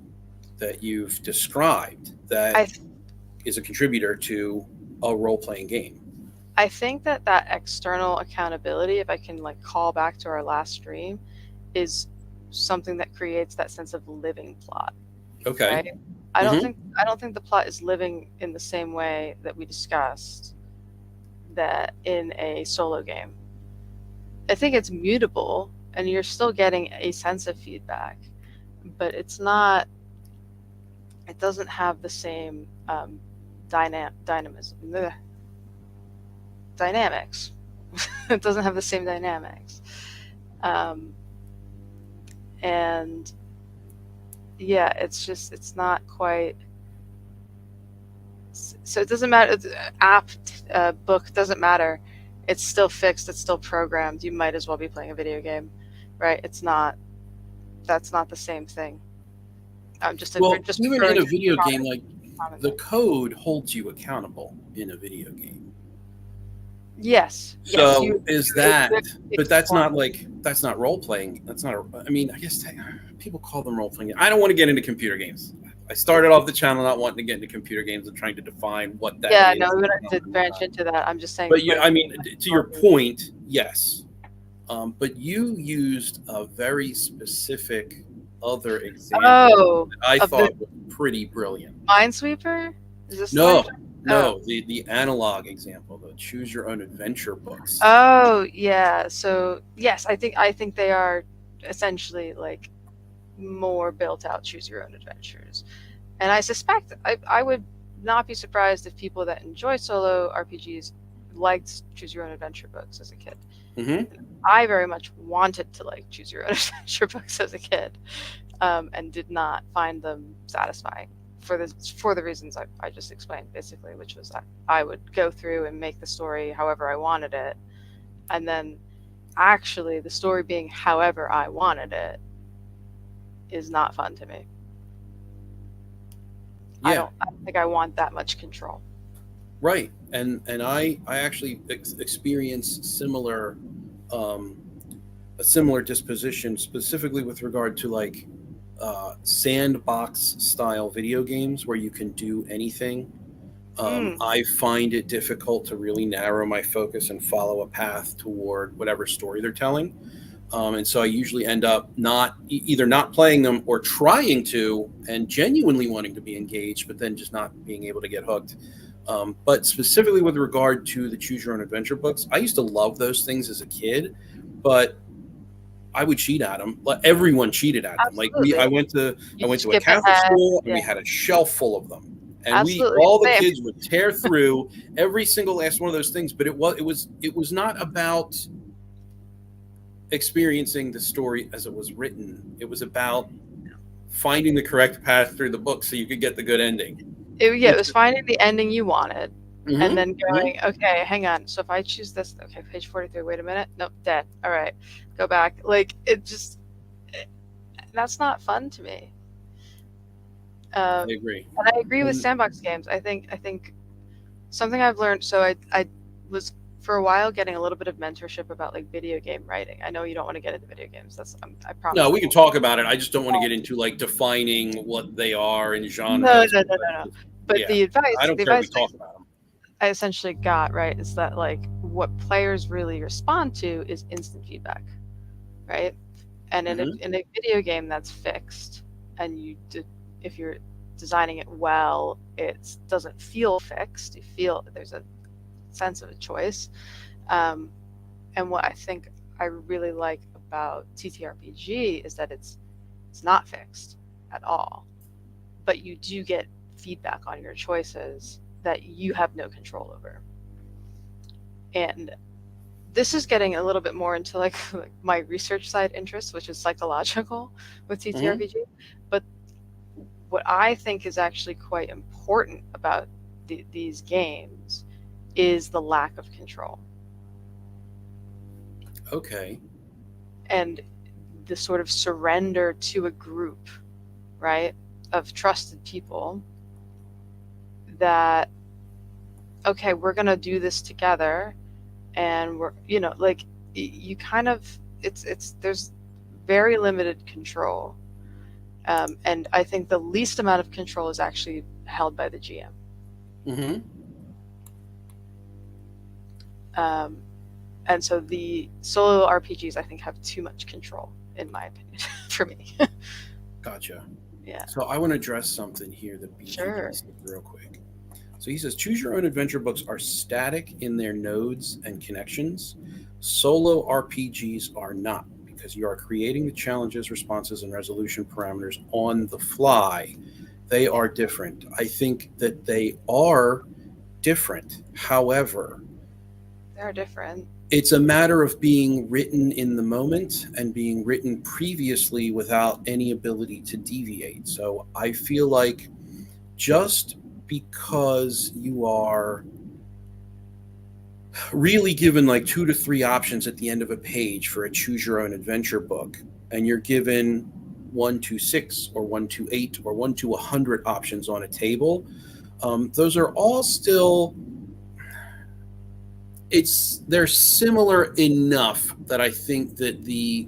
that you've described that I is a contributor to a role playing game? I think that that external accountability, if I can like call back to our last stream, is something that creates that sense of living plot, Okay. right? I don't Hmm. think I don't think the plot is living in the same way that we discussed that in a solo game. I think it's mutable and you're still getting a sense of feedback, but it's not it doesn't have the same dynamism dynamics. It doesn't have the same dynamics. Um, and yeah, it's just it's not quite. So it doesn't matter. App, book doesn't matter. It's still fixed. It's still programmed. You might as well be playing a video game, right? It's not. That's not the same thing. We're Well, just even in referring a to video game, like common the thing. code holds you accountable in a video game. Yes, yes. So is It's that, a but fixed that's not point. like, that's not role playing. That's not, I mean, I guess people call them role playing. I don't want to get into computer games. I started off the channel not wanting to get into computer games and trying to define what that Yeah, no, is. we don't have to branch into that. I'm just saying, But you, like, I mean, to your point, yes. But you used a very specific other example oh, that I of the thought was pretty brilliant. Minesweeper. Is this the No, Minesweeper? Oh, no, the analog example, the choose your own adventure books. oh, yeah. So yes, I think they are essentially like more built out choose your own adventures. And I suspect I would not be surprised if people that enjoy solo RPGs liked choose your own adventure books as a kid. Hmm. I very much wanted to like choose your own adventure books as a kid, and did not find them satisfying for the reasons I just explained, basically, which was that I would go through and make the story however I wanted it, and then actually the story being however I wanted it is not fun to me. Yeah, I don't think I want that much control. right. And I actually experienced similar um, a similar disposition, specifically with regard to like sandbox style video games where you can do anything. Mm, I find it difficult to really narrow my focus and follow a path toward whatever story they're telling. And so I usually end up not either not playing them or trying to and genuinely wanting to be engaged, but then just not being able to get hooked. But specifically with regard to the choose your own adventure books, I used to love those things as a kid, but I would cheat at them. Like everyone cheated at them. Like absolutely. I You went to a skip Catholic ahead. school and Yeah, we had a shelf full of them. And we absolutely. all the Same. kids would tear through every single last one of those things. But it was not about experiencing the story as it was written. It was about finding the correct path through the book so you could get the good ending. Yeah, it Which, was finding the ending you wanted, and mm-hmm, then mm-hmm. going, okay, hang on. So if I choose this, okay, page 43. Wait a minute. Nope, dead. All right, go back. Like that's not fun to me. I Um, agree. and I agree with And sandbox games. I think something I've learned. So I was for a while getting a little bit of mentorship about like video game writing. I know you don't want to get into video games. I no, promise I we can won't. talk about it. I just don't want to get into like defining what they are in No, genres. no, no, no, no. But Yeah, the I advice, don't the care if we advice talk about them. I essentially got right is that like what players really respond to is instant feedback, right? And in a Hmm. in a video game that's fixed, and if you're designing it well, it doesn't feel fixed. You feel there's a sense of a choice. Um, and what I think I really like about TTRPG is that it's not fixed at all, but you do get feedback on your choices that you have no control over. And this is getting a little bit more into like my research side interest, which is psychological with Hmm. TTRPG. But what I think is actually quite important about these games is the lack of control Okay. and the sort of surrender to a group, right, of trusted people that, okay, we're going to do this together, and we're, like, you kind of, there's very limited control. And I think the least amount of control is actually held by the GM. Hmm. Um, and so the solo RPGs, I think, have too much control, in my opinion, for me. Gotcha. Yeah. So I want to address something here that BGG Sure. said real quick. So he says, choose your own adventure books are static in their nodes and connections. Solo RPGs are not, because you are creating the challenges, responses, and resolution parameters on the fly. They are different. I think that they are different. However, They're different. it's a matter of being written in the moment and being written previously without any ability to deviate. So I feel like just because you are really given like 2 to 3 options at the end of a page for a choose your own adventure book, and you're given 1 to 6 or 1 to 8 or 1 to 100 options on a table, those are all still, they're similar enough that I think that the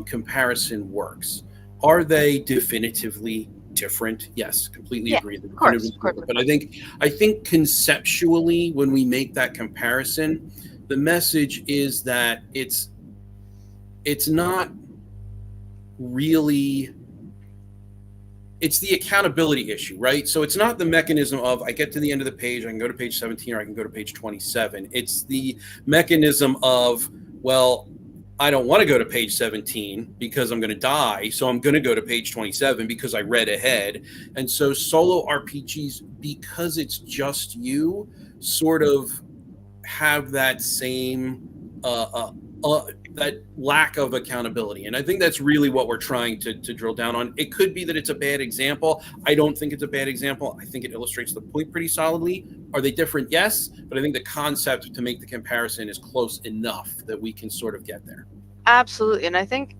comparison works. Are they definitively different? Yes, completely Yeah, agree. They're of course, definitively of course, different. of But I course. think I think conceptually, when we make that comparison, the message is that it's not really, it's the accountability issue, right? So it's not the mechanism of I get to the end of the page, I can go to page 17 or I can go to page 27. It's the mechanism of, well, I don't want to go to page 17 because I'm going to die. So I'm going to go to page 27 because I read ahead. And so solo RPGs, because it's just you, sort of have that same that lack of accountability. And I think that's really what we're trying to drill down on. It could be that it's a bad example. I don't think it's a bad example. I think it illustrates the point pretty solidly. Are they different? Yes. But I think the concept to make the comparison is close enough that we can sort of get there. Absolutely. And I think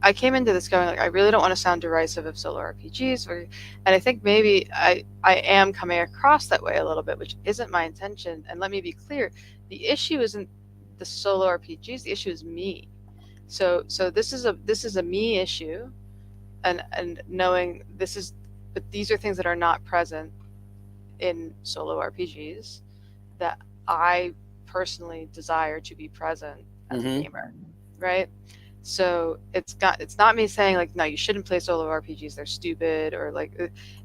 I came into this going like, I really don't want to sound derisive of solo RPGs, and I think maybe I am coming across that way a little bit, which isn't my intention. And let me be clear, the issue isn't the solo RPGs, the issue is me. So this is a me issue, and knowing but these are things that are not present in solo RPGs that I personally desire to be present as a Mm-hmm. gamer, right? So it's not me saying like, no, you shouldn't play solo RPGs, they're stupid, or like,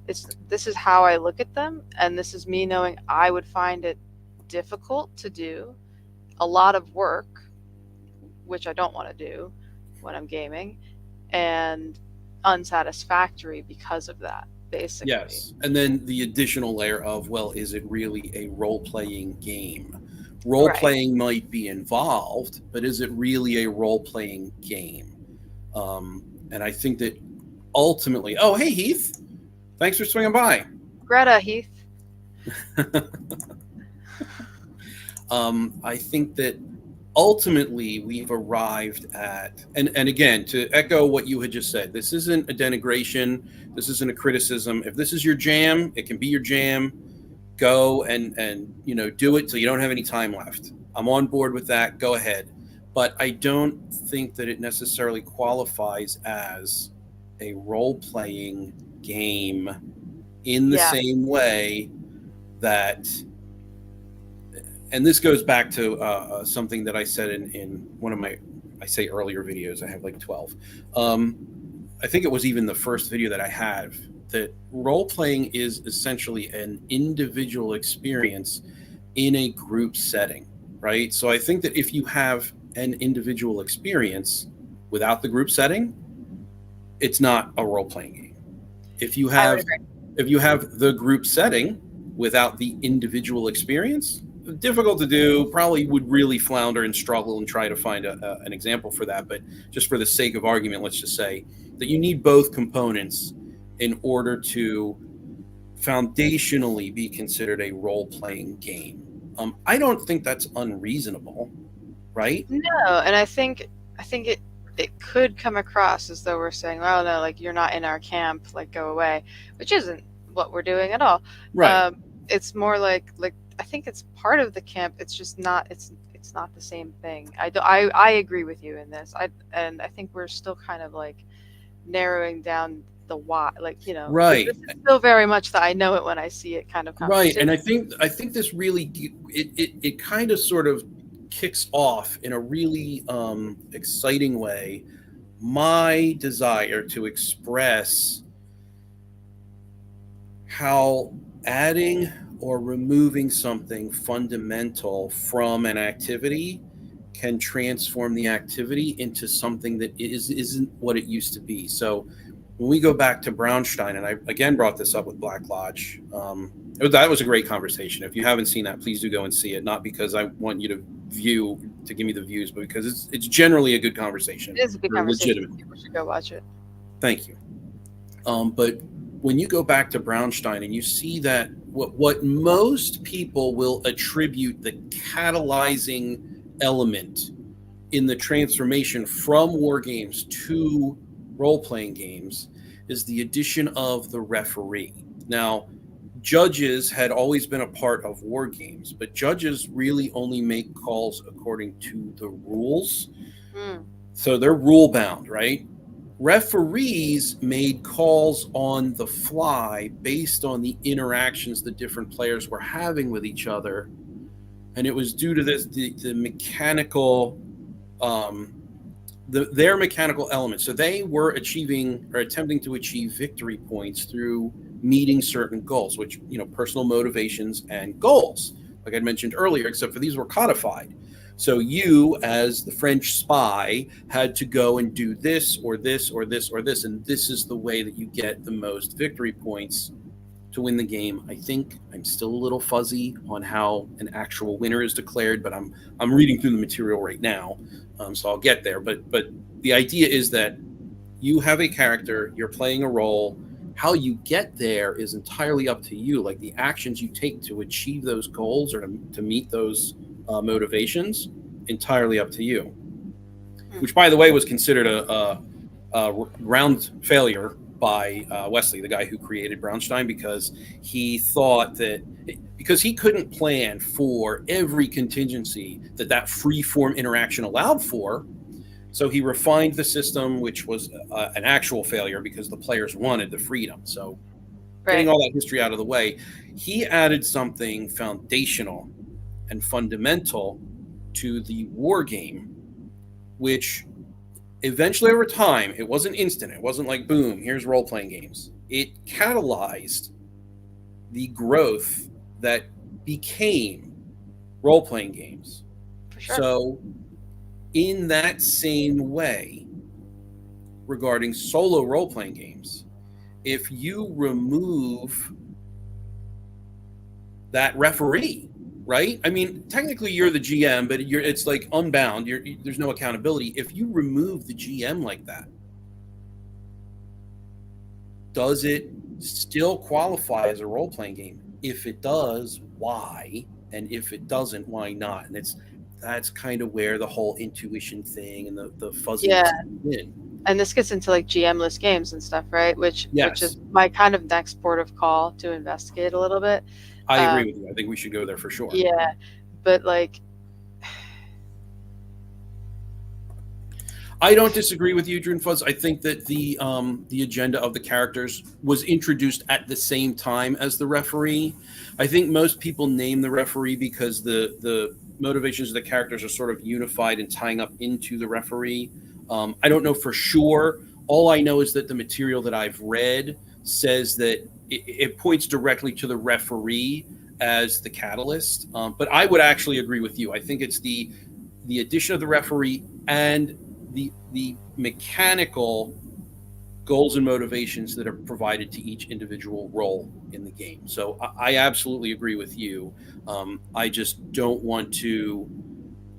this is how I look at them, and this is me knowing I would find it difficult to do, a lot of work, which I don't want to do when I'm gaming, and unsatisfactory because of that, basically. Yes. And then the additional layer of, well, is it really a role playing game? Role Right. playing might be involved, but is it really a role playing game? And I think that ultimately, oh, hey, Heath, thanks for swinging by. Greta, Heath. I think that ultimately we've arrived at, and again, to echo what you had just said, this isn't a denigration, this isn't a criticism. If this is your jam, it can be your jam. Go and do it till you don't have any time left. I'm on board with that. Go ahead. But I don't think that it necessarily qualifies as a role-playing game in the Yeah. same way that, and this goes back to something that I said in one of my, I say earlier videos, I have like 12. I think it was even the first video that I have, that role playing is essentially an individual experience in a group setting, right? So I think that if you have an individual experience without the group setting, it's not a role playing game. If you I would have agree. if you have the group setting without the individual experience, difficult to do. Probably would really flounder and struggle and try to find an example for that. But just for the sake of argument, let's just say that you need both components in order to foundationally be considered a role-playing game. I don't think that's unreasonable, right? No, and I think it could come across as though we're saying, "Oh no, like you're not in our camp, like go away," which isn't what we're doing at all. Right. It's more like I think it's part of the camp. It's just not. It's not the same thing. I agree with you in this. I think we're still kind of like narrowing down the why. Like Right. this is still very much the I know it when I see it kind of Right. conversation. And I think this really it kind of sort of kicks off in a really exciting way my desire to express how adding or removing something fundamental from an activity can transform the activity into something that isn't what it used to be. So when we go back to Brownstein, and I again brought this up with Black Lodge, that was a great conversation. If you haven't seen that, please do go and see it. Not because I want you to give me the views, but because it's generally a good conversation. It is a good Or conversation. legitimate. People should go watch it. Thank you. But when you go back to Brownstein and you see that what most people will attribute the catalyzing element in the transformation from war games to role-playing games is the addition of the referee. Now, judges had always been a part of war games, but judges really only make calls according to the rules. So they're rule bound, right? Referees made calls on the fly based on the interactions the different players were having with each other, and it was due to the mechanical their mechanical elements. So they were achieving or attempting to achieve victory points through meeting certain goals, which personal motivations and goals, like I mentioned earlier, except for these were codified. So you, as the French spy, had to go and do this or this or this or this, and this is the way that you get the most victory points to win the game. I think I'm still a little fuzzy on how an actual winner is declared, but I'm reading through the material right now, so I'll get there. But the idea is that you have a character, you're playing a role. How you get there is entirely up to you. Like the actions you take to achieve those goals or to meet those motivations, entirely up to you. Which, by the way, was considered a round failure by Wesley, the guy who created Brownstein, because he thought that because he couldn't plan for every contingency that free form interaction allowed for. So he refined the system, which was an actual failure because the players wanted the freedom. So getting all that history out of the way, he added something foundational and fundamental to the war game, which eventually over time, it wasn't instant. It wasn't like, boom, here's role-playing games. It catalyzed the growth that became role-playing games. For sure. So in that same way, regarding solo role-playing games, if you remove that referee, right? I mean, technically you're the GM, but it's like unbound. There's no accountability. If you remove the GM like that, does it still qualify as a role-playing game? If it does, why? And if it doesn't, why not? And that's kind of where the whole intuition thing and the fuzziness comes in. And this gets into like GM-less games and stuff, right? Which is my kind of next port of call to investigate a little bit. I agree with you. I think we should go there for sure. Yeah, but like, I don't disagree with you, Drew and Fuzz. I think that the agenda of the characters was introduced at the same time as the referee. I think most people name the referee because the motivations of the characters are sort of unified and tying up into the referee. I don't know for sure. All I know is that the material that I've read says that it points directly to the referee as the catalyst. But I would actually agree with you. I think it's the addition of the referee and the mechanical goals and motivations that are provided to each individual role in the game. So I absolutely agree with you. I just don't want to.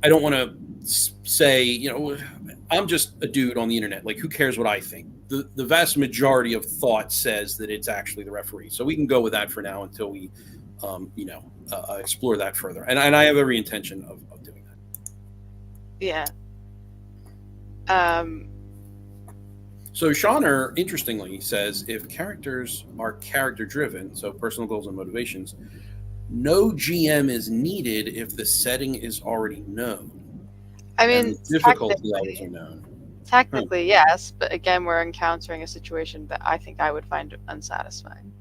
I don't want to say, I'm just a dude on the internet. Like, who cares what I think? The vast majority of thought says that it's actually the referee. So we can go with that for now until we, explore that further. And I have every intention of doing that. Yeah. Um, So Shauner, interestingly, says if characters are character driven, so personal goals and motivations, no GM is needed if the setting is already known I and mean, the difficulty levels are known. technically, yes, but again, we're encountering a situation that I think I would find unsatisfying,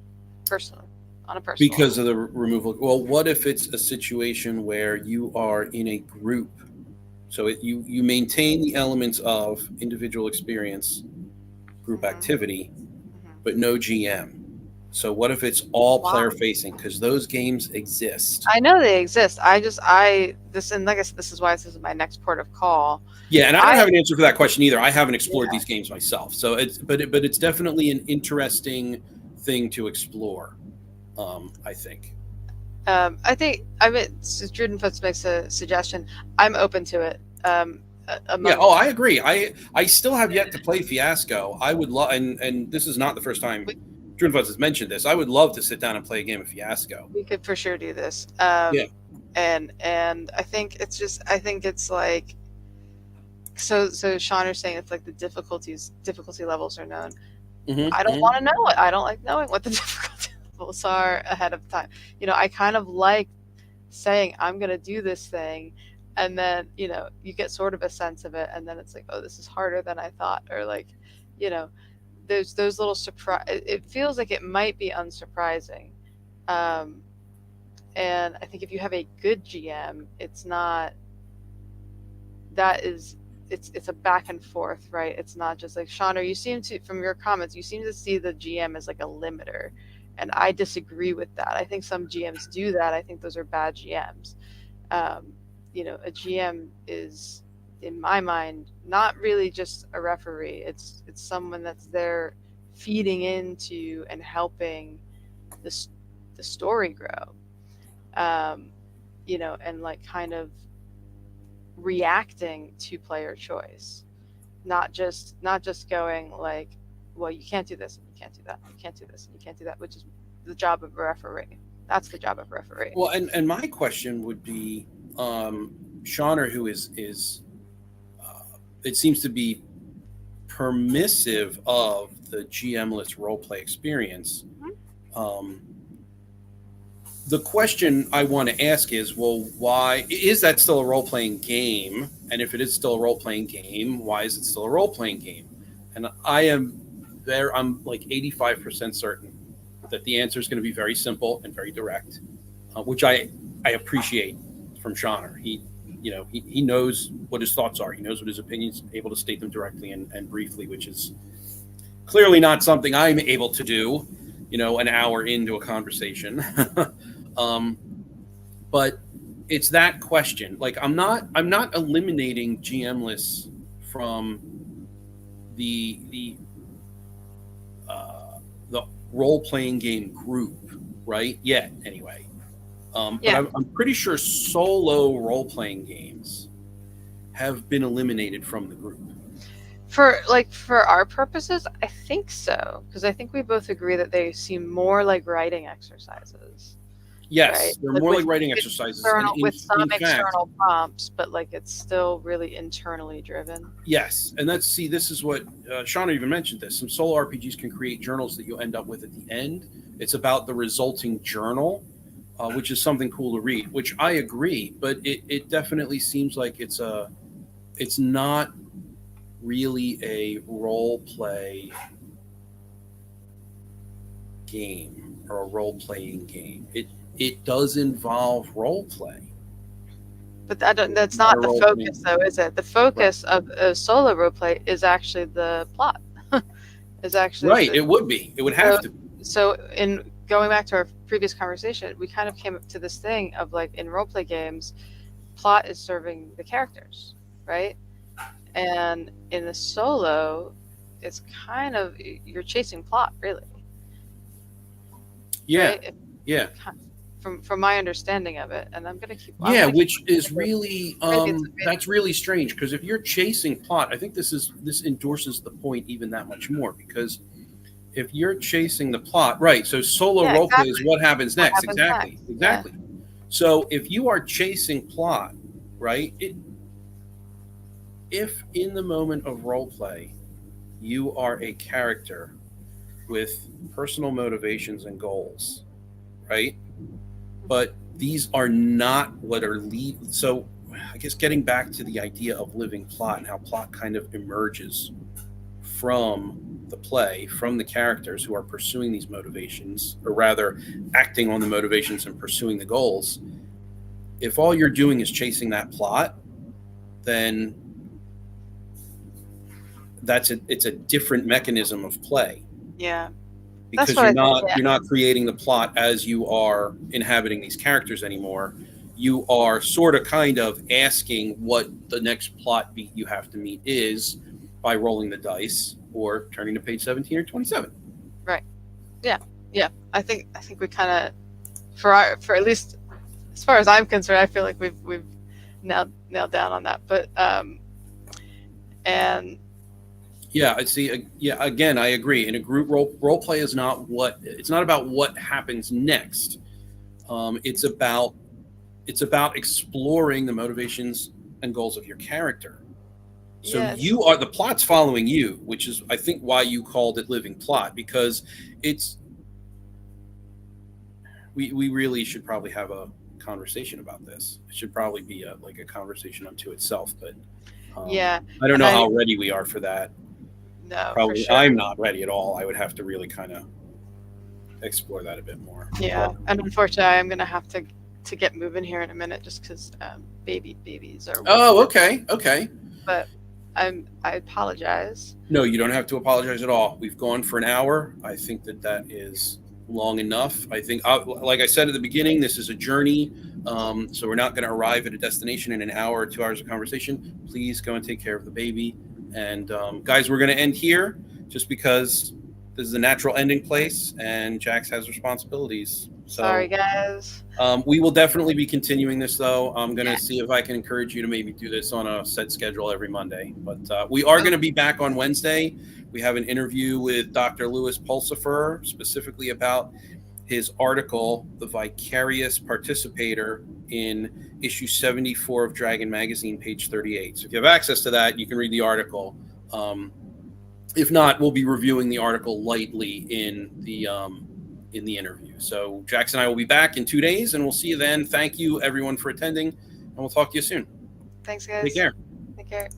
personally, on a personal Because level. of the removal. Well, what if it's a situation where you are in a group? So you maintain the elements of individual experience, group activity, Mhm. but no GM. So what if it's all Why? player facing? Because those games exist. I know they exist. And like I said, this is why this is my next port of call. Yeah, and I don't I have an answer for that question either. I haven't explored Yeah. these games myself, so it's definitely an interesting thing to explore. I think. I mean, since Drudenfoots makes a suggestion, I'm open to it. Yeah. Among Oh, I agree. I still have yet to play Fiasco. I would love, and this is not the first time we, Drew has mentioned this. I would love to sit down and play a game of Fiasco. we could for sure do this. Yeah. And I think it's like so Sean is saying it's like the difficulty levels are known. I don't want to know it. I don't like knowing what the difficulty levels are ahead of time. I kind of like saying I'm gonna do this thing, and then you get sort of a sense of it, and then it's like, oh, this is harder than I thought, or like, you know, there's those little surprise. It feels like it might be unsurprising, um, and I think if you have a good GM, it's not that is it's a back and forth, right? It's not just like Shauna. You seem to, from your comments, you seem to see the GM as like a limiter, and I disagree with that. I think some GMs do that. I think those are bad GMs. Um, a GM is, in my mind, not really just a referee. It's someone that's there feeding into and helping the the story grow. Um, and like kind of reacting to player choice, not just going like, well, you can't do this and you can't do that, you can't do this and you can't do that, which is the job of a referee. That's the job of a referee. Well, and my question would be, Shauner, who is it seems to be permissive of the GM-less role play experience. Um, the question I want to ask is, well, why is that still a role-playing game? And if it is still a role-playing game, why is it still a role-playing game? And I'm like 85% certain that the answer is going to be very simple and very direct, which I appreciate from Shauner. He knows what his thoughts are. He knows what his opinions, able to state them directly and briefly, which is clearly not something I'm able to do, an hour into a conversation. But it's that question. Like, I'm not eliminating GMless from the role playing game group, right? Yet, anyway. But I'm pretty sure solo role playing games have been eliminated from the group. For our purposes, I think so, because I think we both agree that they seem more like writing exercises. Yes, right? they're more like writing exercises. With some in fact, external prompts, but like it's still really internally driven. Yes, and this is what Shauna even mentioned this. Some solo RPGs can create journals that you'll end up with at the end. It's about the resulting journal, which is something cool to read, which I agree, but it definitely seems like it's not really a role play game or a role playing game. It does involve role play. But that's not the focus, though, is it? The focus of a solo role play is actually the plot. Is actually right. It would be. It would have to be. So, in going back to our previous conversation, we kind of came up to this thing of like in role play games, plot is serving the characters, right? And in the solo, it's kind of, you're chasing plot, really. Yeah, Right? yeah, From my understanding of it, and I'm gonna keep. I yeah. want to keep. Which is really Maybe it's that's really strange, because if you're chasing plot, I think this endorses the point even that much more, because if you're chasing the plot, right? So solo yeah, role play is exactly. what happens What next. happens Exactly, next? Yeah. exactly. So if you are chasing plot, right? If in the moment of role play you are a character with personal motivations and goals, right? But these are not what are lead. So I guess getting back to the idea of living plot and how plot kind of emerges from the play, from the characters who are pursuing these motivations, or rather acting on the motivations and pursuing the goals. If all you're doing is chasing that plot, then it's a different mechanism of play, Yeah. That's because what you're I think. not Yeah. you're not creating the plot as you are inhabiting these characters anymore. You are sort of kind of asking what the next plot beat you have to meet is by rolling the dice or turning to page 17 or 27. Right. Yeah. Yeah. I think we kind of, for at least as far as I'm concerned, I feel like we've nailed down on that. But and Yeah, I see. Yeah, again, I agree. In a group role play is not what it's not about what happens next. It's about exploring the motivations and goals of your character. So yes. you are the plot's following you, which is I think why you called it living plot, because it's we really should probably have a conversation about this. It should probably be like a conversation unto itself, but Yeah. I don't And know I how ready we are for that. no, for Probably sure. I'm not ready at all. I would have to really kind of explore that a bit more. Yeah. And unfortunately, I'm gonna have to get moving here in a minute, just because babies are. Oh, okay, okay. But I apologize. No, you don't have to apologize at all. We've gone for an hour. I think that is long enough. I think, like I said at the beginning, this is a journey. So we're not going to arrive at a destination in an hour or 2 hours of conversation. Please go and take care of the baby. And guys, we're going to end here just because this is a natural ending place and Jax has responsibilities. So, Sorry, guys. we will definitely be continuing this, though. I'm going to see if I can encourage you to maybe do this on a set schedule every Monday. But we are going to be back on Wednesday. We have an interview with Dr. Louis Pulsifer, specifically about his article, The Vicarious Participator, in issue 74 of Dragon Magazine, page 38. So if you have access to that, you can read the article. If not, we'll be reviewing the article lightly in the interview. So Jax and I will be back in 2 days, and we'll see you then. Thank you, everyone, for attending, and we'll talk to you soon. Thanks, guys. Take care. Take care.